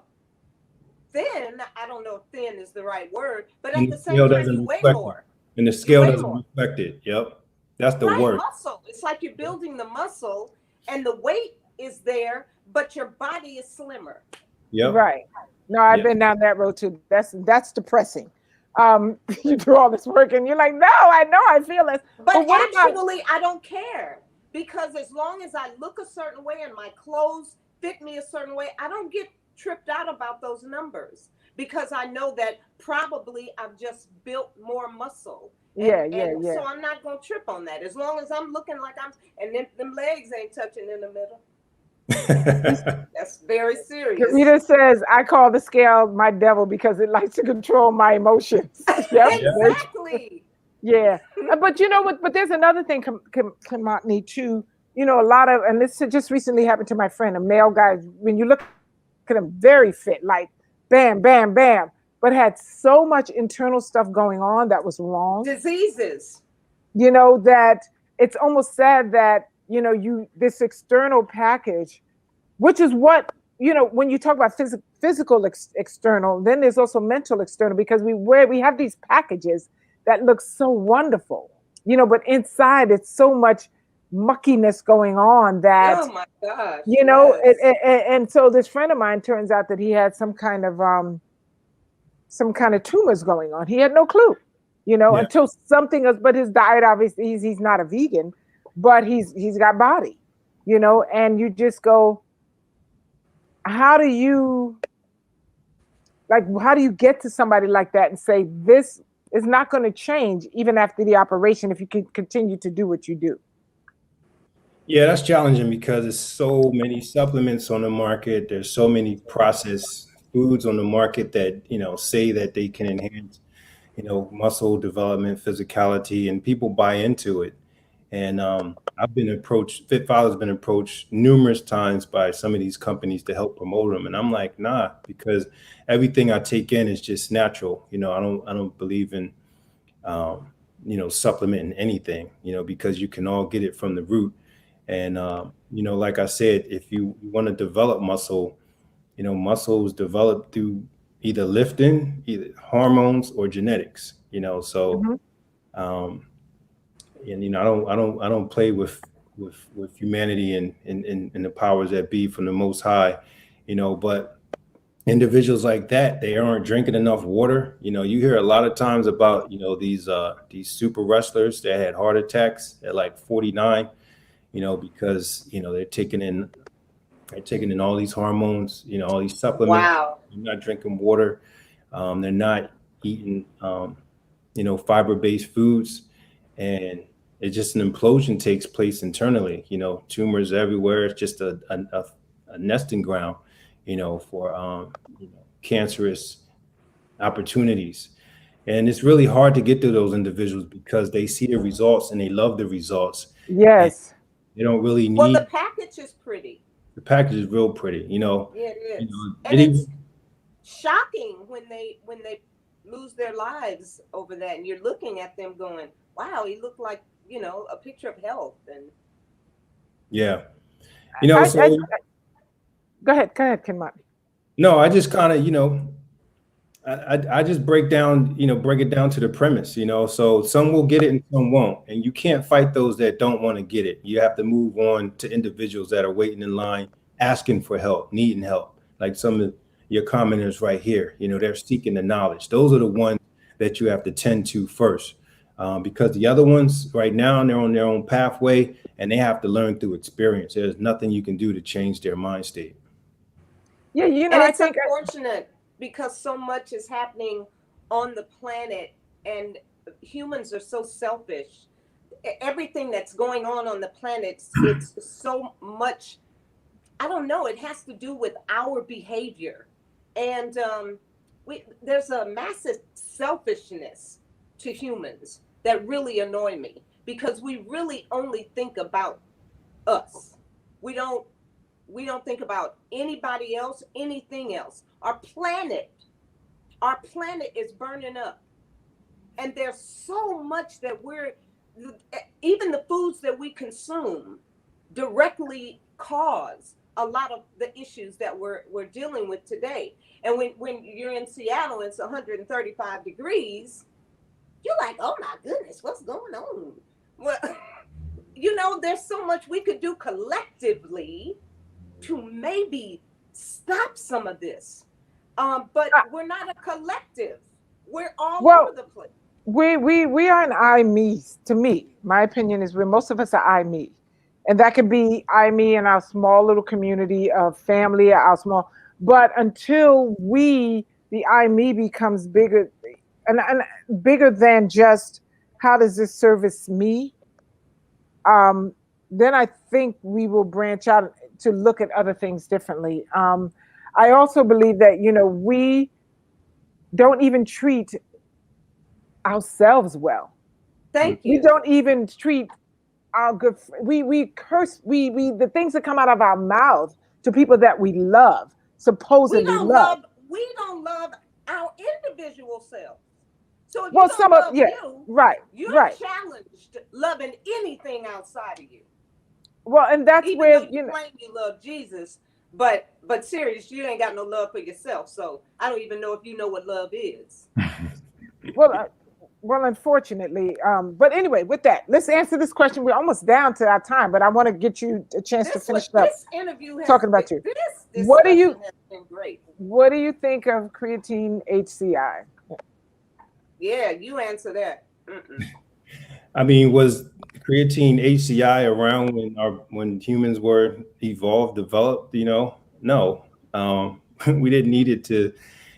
thin. I don't know if thin is the right word, but at
And
the
the
same
scale
time,
doesn't
you weigh
reflect it.
more.
And the
You
scale
weigh
doesn't
more.
reflect it. Yep. That's the
Right,
word.
muscle. It's like you're building the muscle, and the weight is there, but your body is slimmer.
Yep.
right. No, I've
Yeah.
been down that road too. That's depressing. You do all this work and you're like, no, I know I feel this.
But
But what about
actually, I don't care because as long as I look a certain way and my clothes fit me a certain way, I don't get tripped out about those numbers because I know that probably I've just built more muscle. And
yeah, yeah,
and
yeah.
so I'm not gonna trip on that as long as I'm looking like I'm and then them legs ain't touching in the middle. That's very serious.
Rita says, I call the scale my devil because it likes to control my emotions. Yep.
Yeah.
Exactly.
Yeah. But you know what? But there's another thing, Kamatni, too. A lot of, and this just recently happened to my friend, a male guy. When you look at him, very fit, like bam, bam, bam, but had so much internal stuff going on that was wrong,
Diseases.
that it's almost sad that, this external package, which is what when you talk about physical external, then there's also mental external because we have these packages that look so wonderful, but inside it's so much muckiness going on that
Oh my gosh, yes.
and so this friend of mine, turns out that he had some kind of tumors going on. He had no clue,
Yeah.
until something else. But his diet, obviously, he's not a vegan, but he's got body, and you just go, how do you how do you get to somebody like that and say this is not going to change even after the operation if you can continue to do what you do?
Yeah, that's challenging because there's so many supplements on the market. There's so many processed foods on the market that, say that they can enhance, muscle development, physicality, and people buy into it. And I've been approached, Fit has been approached numerous times by some of these companies to help promote them. And I'm like, nah, because everything I take in is just natural. I don't believe in, um, supplementing anything, because you can all get it from the root. And, like I said, if you want to develop muscle, muscles develop through either lifting, either hormones or genetics, so,
Hmm.
um, and, I don't play with humanity and the powers that be from the most high, but individuals like that, they aren't drinking enough water. You hear a lot of times about, these super wrestlers that had heart attacks at like 49, because they're taking in all these hormones, all these supplements.
Wow.
They're not drinking water. They're not eating, fiber-based foods, and it's just an implosion takes place internally. Tumors everywhere. It's just a nesting ground, for cancerous opportunities. And it's really hard to get to those individuals because they see the results and they love the results, and
Yes.
they don't really
Well, the
need.
package is pretty.
The package is real pretty.
Yeah, it is.
It
And it's
even,
shocking when they lose their lives over that and you're looking at them going, wow, he looked like, a picture of health and
yeah.
I, I
So
go ahead, Kenmati.
no, I just kind of, I just break it down to the premise, so some will get it and some won't. And you can't fight those that don't want to get it. You have to move on to individuals that are waiting in line, asking for help, needing help. Like some of your commenters right here, they're seeking the knowledge. Those are the ones that you have to tend to first. Because the other ones right now, they're on their own pathway and they have to learn through experience. There's nothing you can do to change their mind state.
Yeah,
and
I
it's
think
unfortunate because so much is happening on the planet and humans are so selfish. Everything that's going on the planet, it's so much. I don't know. It has to do with our behavior, and there's a massive selfishness to humans that really annoy me because we really only think about us. We don't we don't think about anybody else, anything else. Our planet is burning up. And there's so much that even the foods that we consume directly cause a lot of the issues that we're dealing with today. And when you're in Seattle, it's 135 degrees, you're like, oh my goodness, what's going on? Well, there's so much we could do collectively to maybe stop some of this. But we're not a collective. We're all
Well,
over the place.
we are an I me. To me, my opinion is we're most of us are I me, and that could be I me in our small little community of family, our small. But until the I me becomes bigger, and bigger than just how does this service me, um, then I think we will branch out to look at other things differently. I also believe that we don't even treat ourselves well.
Thank
We
you.
don't even treat our we curse we the things that come out of our mouth to people that we love,
we
supposedly
don't
love.
love we don't love our individual selves. So if you
Well,
don't
some of
love
yeah,
you,
right,
you're
right.
challenged loving anything outside of you.
Well, and that's
Even though
where
you claim you love Jesus, but serious, you ain't got no love for yourself. So I don't even know if you know what love is.
well, well, unfortunately, but anyway, with that, let's answer this question. We're almost down to our time, but I want to get you a chance to finish it up
This interview has
talking
been
about you.
this
What do
discussion
you
has been great.
what do you think of creatine HCI?
Yeah, you answer that. Mm-mm.
I mean, was creatine HCI around when humans were evolved, developed? No. We didn't need it to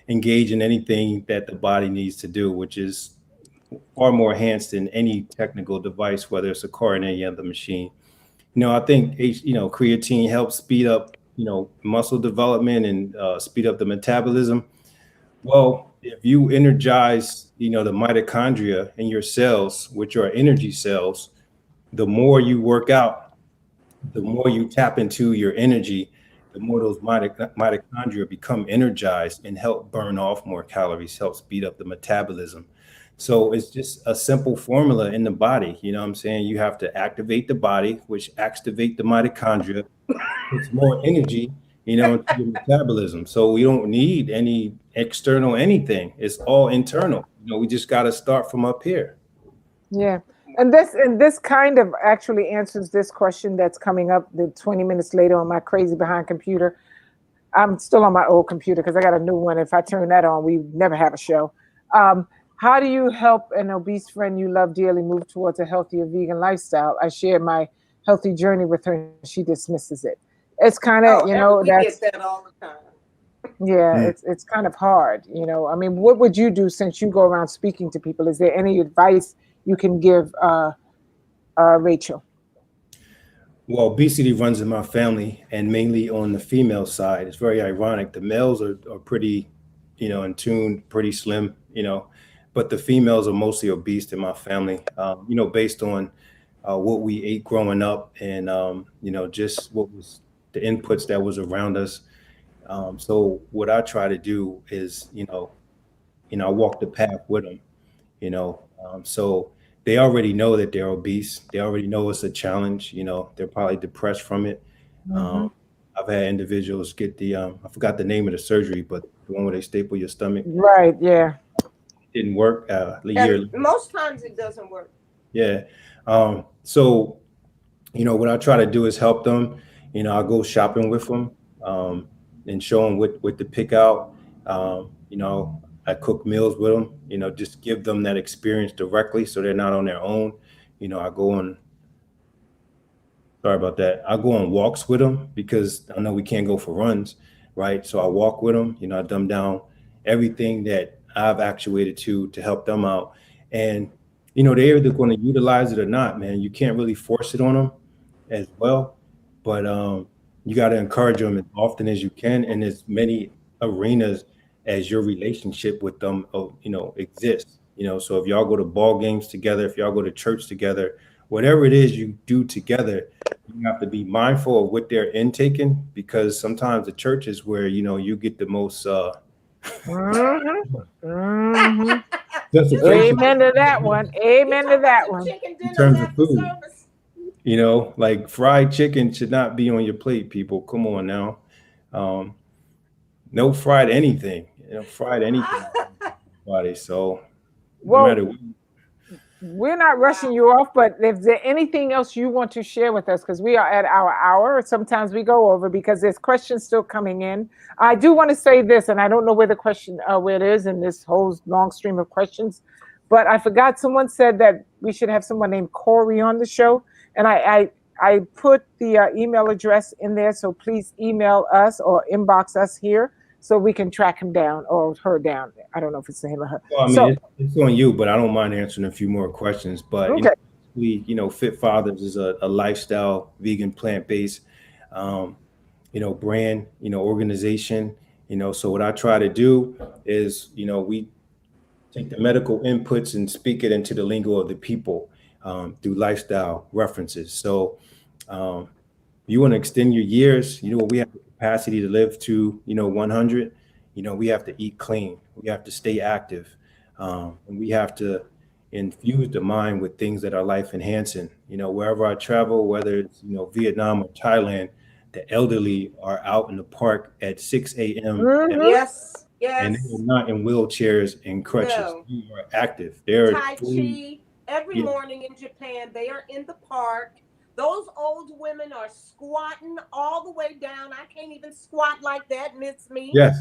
engage in anything that the body needs to do, which is far more enhanced than any technical device, whether it's a car or any other machine. I think creatine helps speed up muscle development and speed up the metabolism. Well, if you energize the mitochondria in your cells, which are energy cells, the more you work out, the more you tap into your energy, the more those mitochondria become energized and help burn off more calories, help speed up the metabolism. So it's just a simple formula in the body. You know what I'm saying? You have to activate the body, which activate the mitochondria, puts more energy, into your metabolism. So we don't need any external anything. It's all internal. We just got to start from up here.
Yeah. And this kind of actually answers this question that's coming up the 20 minutes later on my crazy behind computer. I'm still on my old computer because I got a new one. If I turn that on, we never have a show. Um, how do you help an obese friend you love dearly move towards a healthier vegan lifestyle? I share my healthy journey with her and she dismisses it. It's kind of,
Oh, we
that's
get that all the time.
yeah,
Mm.
it's kind of hard. I mean, what would you do since you go around speaking to people? Is there any advice you can give Rachel?
Well, obesity runs in my family and mainly on the female side. It's very ironic. The males are pretty, in tune, pretty slim, but the females are mostly obese in my family, based on what we ate growing up and, just what was the inputs that was around us. So what I try to do is, I walk the path with them, so they already know that they're obese. They already know it's a challenge. They're probably depressed from it.
Hmm.
Um, I've had individuals get I forgot the name of the surgery, but the one where they staple your stomach
Right. Yeah.
didn't work a year
And
later.
most times it doesn't work.
Yeah. So, what I try to do is help them. I go shopping with them um, and show them what to pick out. I cook meals with them. Just give them that experience directly, so they're not on their own. I go on. Sorry about that. I go on walks with them because I know we can't go for runs, right? So I walk with them. I dumb down everything that I've actuated to help them out, and they're either going to utilize it or not. Man, you can't really force it on them as well, but you got to encourage them as often as you can in as many arenas as your relationship with them, exists. So if y'all go to ball games together, if y'all go to church together, whatever it is you do together, you have to be mindful of what they're intaking, because sometimes the church is where, you get the most
Mm-hmm. Mm-hmm.
justification
Amen to that one. Amen to that one.
Chicken
in
dinner
terms of
after
food.
service.
Like fried chicken should not be on your plate, people. Come on now. Um, no fried anything, fried anything, body. So no
Well,
matter what.
we're not rushing
Wow.
you off, but if there anything else you want to share with us, because we are at our hour, sometimes we go over because there's questions still coming in. I do want to say this, and I don't know where the question, where it is in this whole long stream of questions, but I forgot someone said that we should have someone named Corey on the show, and I put the email address in there, so please email us or inbox us here so we can track him down or her down. I don't know if it's him or her.
Well, I mean,
So
it's on you, but I don't mind answering a few more questions. But
okay.
Fit Fathers is a lifestyle, vegan, plant-based, um, brand, organization. So what I try to do is, we take the medical inputs and speak it into the lingo of the people, through lifestyle references. So you want to extend your years, we have the capacity to live to, 100. We have to eat clean. We have to stay active. And we have to infuse the mind with things that are life enhancing. Wherever I travel, whether it's, Vietnam or Thailand, the elderly are out in the park at 6 a.m.
Mhm.
Yes.
and they
Yes.
are not in wheelchairs and crutches.
No.
They are active. They're
Tai
fully,
Chi every
yeah,
morning in Japan. They are in the park. Those old women are squatting all the way down. I can't even squat like that, miss me.
yes.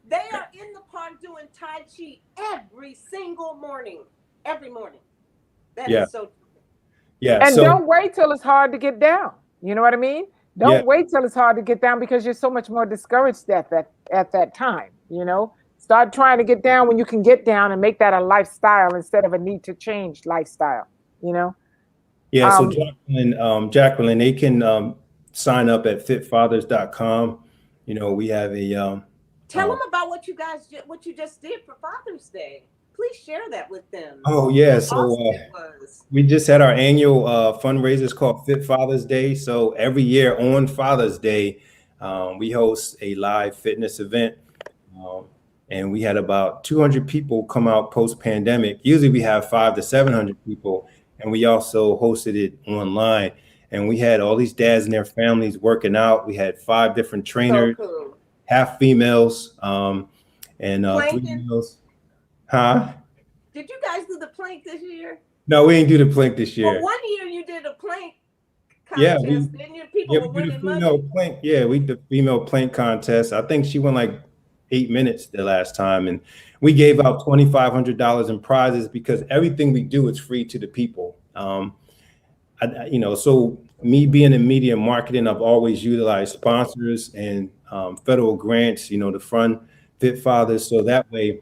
They are in the park doing Tai Chi every single morning. Every morning. That
Yeah,
is so true.
yeah.
And
So
don't wait till it's hard to get down. You know what I mean?
yeah,
Don't wait till it's hard to get down because you're so much more discouraged at that time. Start trying to get down when you can get down and make that a lifestyle instead of a need to change lifestyle. You know.
yeah. So
Um,
Jacqueline, they can sign up at fitfathers.com. We have a
Tell them
um,
about what you just did for Father's Day. Please share that with them.
oh yeah.
How
So
awesome it was.
we just had our annual fundraisers called Fit Father's Day. So every year on Father's Day, we host a live fitness event. Um, and we had about 200 people come out post pandemic. Usually we have 500 to 700 people. And we also hosted it online. And we had all these dads and their families working out. We had 5 different
So
trainers,
cool.
half females, and three
Planking.
males. Huh?
Did you guys do the plank this year?
No, we ain't do the plank this
Well,
year.
one year you did a plank
Yeah,
contest, didn't you?
yeah,
People
we
were
did a
winning
female
money.
plank. Yeah, we did a female plank contest. I think she won like 8 minutes the last time, and we gave out $2,500 in prizes because everything we do is free to the people. So me being in media and marketing, I've always utilized sponsors and federal grants, to fund Fit Fathers, so that way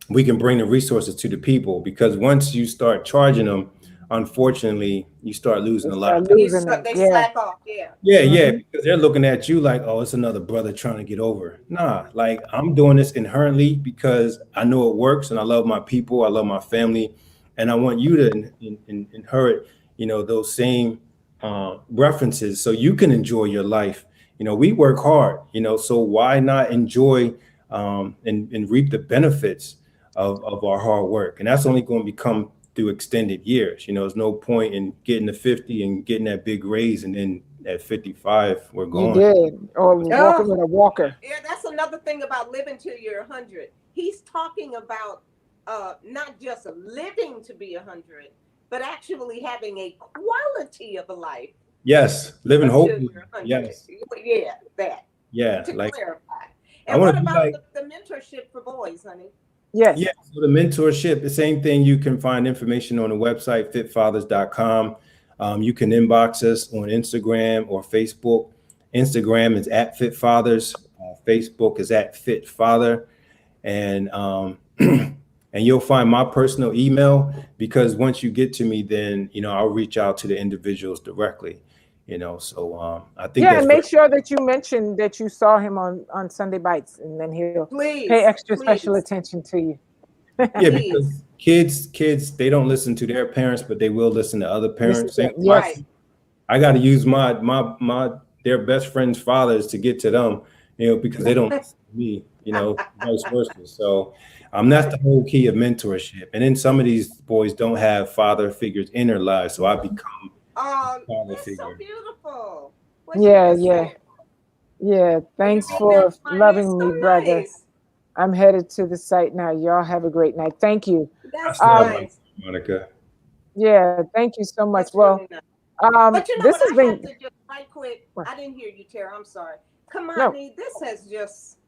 we can bring the resources to the people. Because once you start charging them, unfortunately, you start losing
they
a lot
start
of.
losing them.
They
Yeah.
slack off. Yeah.
Yeah, yeah,
Mhm.
because they're looking at you like, oh, it's another brother trying to get over. Nah, like I'm doing this inherently because I know it works and I love my people, I love my family, and I want you to inherit, those same references so you can enjoy your life. We work hard, so why not enjoy and reap the benefits of our hard work? And that's only going to become through extended years. There's no point in getting to 50 and getting that big raise and then at 55 we're
You
gone.
did, or
Oh,
walking with a walker.
yeah. That's another thing about living till you're 100. He's talking about not just living to be 100, but actually having a quality of a life
Yes, living
until
hopefully.
you're 100.
Yes,
Yeah, that
yeah.
to
Like
clarify.
I
And
want
what
to be
about
like,
the mentorship for boys, honey?
yeah.
Yes.
So the mentorship, the same thing. You can find information on the website fitfathers.com. You can inbox us on Instagram or Facebook. Instagram is at fitfathers. Facebook is at fitfather. And and you'll find my personal email, because once you get to me, then I'll reach out to the individuals directly. So I think
Yeah,
that's
and make sure that you mention that you saw him on Sunday Bites, and then he'll
Please,
pay extra
please,
special attention to you.
yeah,
please.
because kids, they don't listen to their parents, but they will listen to other
Listen
parents.
to
Same
him.
with my
Yes.
Right.
I got to use my their best friends' fathers to get to them, because they don't listen to me, vice versa. So that's the whole key of mentorship. And then some of these boys don't have father figures in their lives, so I become
Oh,
the father
that's so
figure.
beautiful. What she
Yeah,
just
yeah,
said.
yeah.
Well, you
Thanks
wrote down
for
my list.
loving
So
me, brother.
nice.
I'm headed to the site now. Y'all have a great night. Thank you.
That's
I love
Um,
nice.
Monica.
yeah, thank you so much.
That's
Well,
really nice. But you know
this
what?
has
I have
been
to just right quick. I didn't hear you, Tara. I'm sorry.
no.
Kimatni, this has just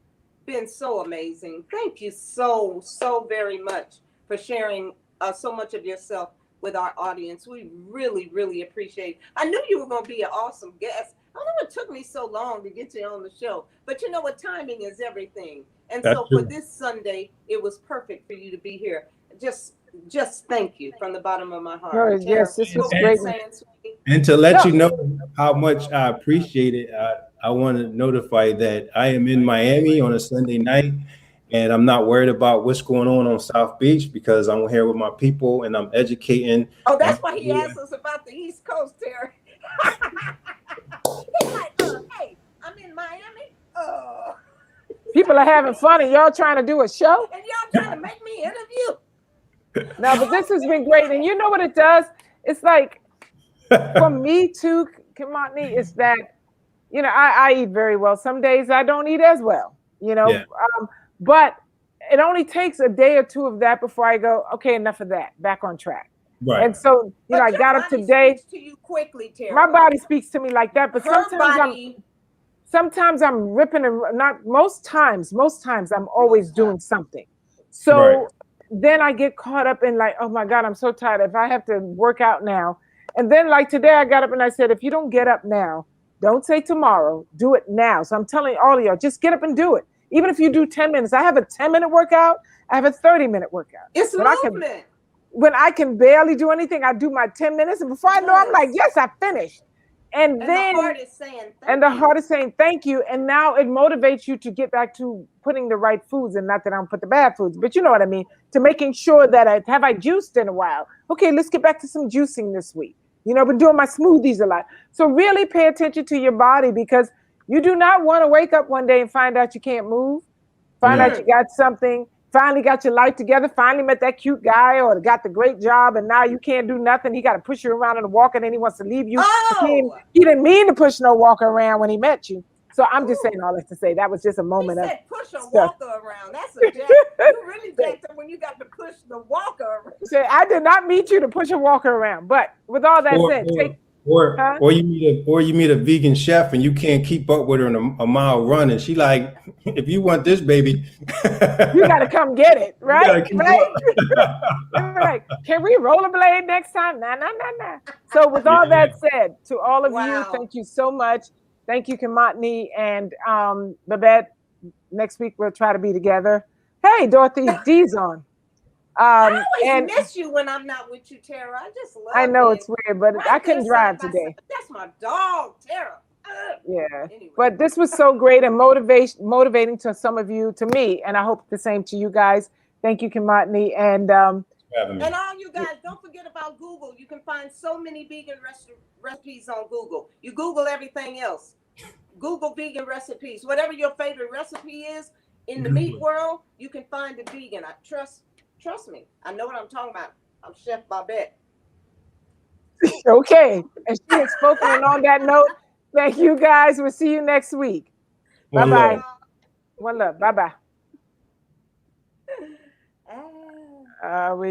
been so amazing. Thank you so very much for sharing so much of yourself with our audience. We really appreciate it. I knew you were going to be an awesome guest. I don't know what took me so long to get you on the show, but you know what? Timing is everything. And
That's
so for
true.
this Sunday, it was perfect for you to be here. Just just thank you from the bottom of my heart.
No,
Tara,
yes, this
And,
was
what were you
great.
saying, sweetie?
and to let
No,
you know how much I appreciate it, I want to notify that I am in Miami on a Sunday night, and I'm not worried about what's going on South Beach because I'm here with my people and I'm educating.
Oh,
And
that's why he asked us about the East Coast, Terry. He's like, hey, I'm in Miami.
people are having fun, and y'all trying to do a show.
And y'all trying to make me interview.
No, but this has been great, and you know what it does? It's like for me too, Kimatni, is that I eat very well. Some days I don't eat as well,
yeah,
but it only takes a day or two of that before I go, okay, enough of that, back on track.
right,
And so,
But
I
your
got up
body
today.
speaks to you quickly,
My
Tara.
body speaks to me like that, but
Her body.
sometimes I'm ripping and not most times I'm always
Most times.
doing something.
right,
So then I get caught up in like, oh my God, I'm so tired. If I have to work out now. And then like today I got up and I said, if you don't get up now, don't say tomorrow, do it now. So I'm telling all of y'all, just get up and do it. Even if you do 10 minutes, I have a 10-minute workout, I have a 30-minute workout.
It's
When
movement.
I can barely do anything, I do my 10 minutes. And before I know, I'm like, yes, I finished. And
And the
then
heart is saying
and
thank
the
you.
heart is saying thank you. And now it motivates you to get back to putting the right foods, and not that I don't put the bad foods, but you know what I mean, to making sure that I juiced in a while. Okay, let's get back to some juicing this week. I've been doing my smoothies a lot. So really pay attention to your body, because you do not want to wake up one day and find out you can't move, find out you got something, finally got your life together, finally met that cute guy or got the great job, and now you can't do nothing. He got to push you around in a walker, and then he wants to leave you.
Oh,
He didn't mean to push no walker around when he met you. So I'm just saying
ooh.
all that to say that was just a
He
moment of
said push a
stuff.
walker around. That's a jack. You really jacked up when you got to push the walker around.
Say, I did not meet you to push a walker around. But with all that
or
said,
or
take,
or,
huh?
or you meet a vegan chef and you can't keep up with her in a mile run, and she like, if you want this baby,
You got to come get it,
you
right?
gotta keep
Right? They were
up.
like, can we rollerblade next time? Nah, nah, nah, nah. So with all
Yeah.
that said, to all of you,
Wow.
thank you so much. Thank you, Kimatni and Babette. Next week we'll try to be together. Hey, Dorothy D's on.
I always
And
miss you when I'm not with you, Tara. I just
I
love
know
being
it's weird, but I
right there
couldn't
side
drive
by side.
today.
That's my dog, Tara.
Yeah.
Anyway.
But this was so great and motivating to some of you, to me, and I hope the same to you guys. Thank you, Kimatni. And
Having me.
And all you guys, don't forget about Google. You can find so many vegan recipes on Google. You Google everything else. Google vegan recipes. Whatever your favorite recipe is in the meat world, you can find it vegan. I trust me. I know what I'm talking about. I'm Chef Babette.
okay. And she has spoken. And on that note, thank you guys. We'll see you next week. Bye
One
bye.
love.
One love. Bye bye.
Ah.
We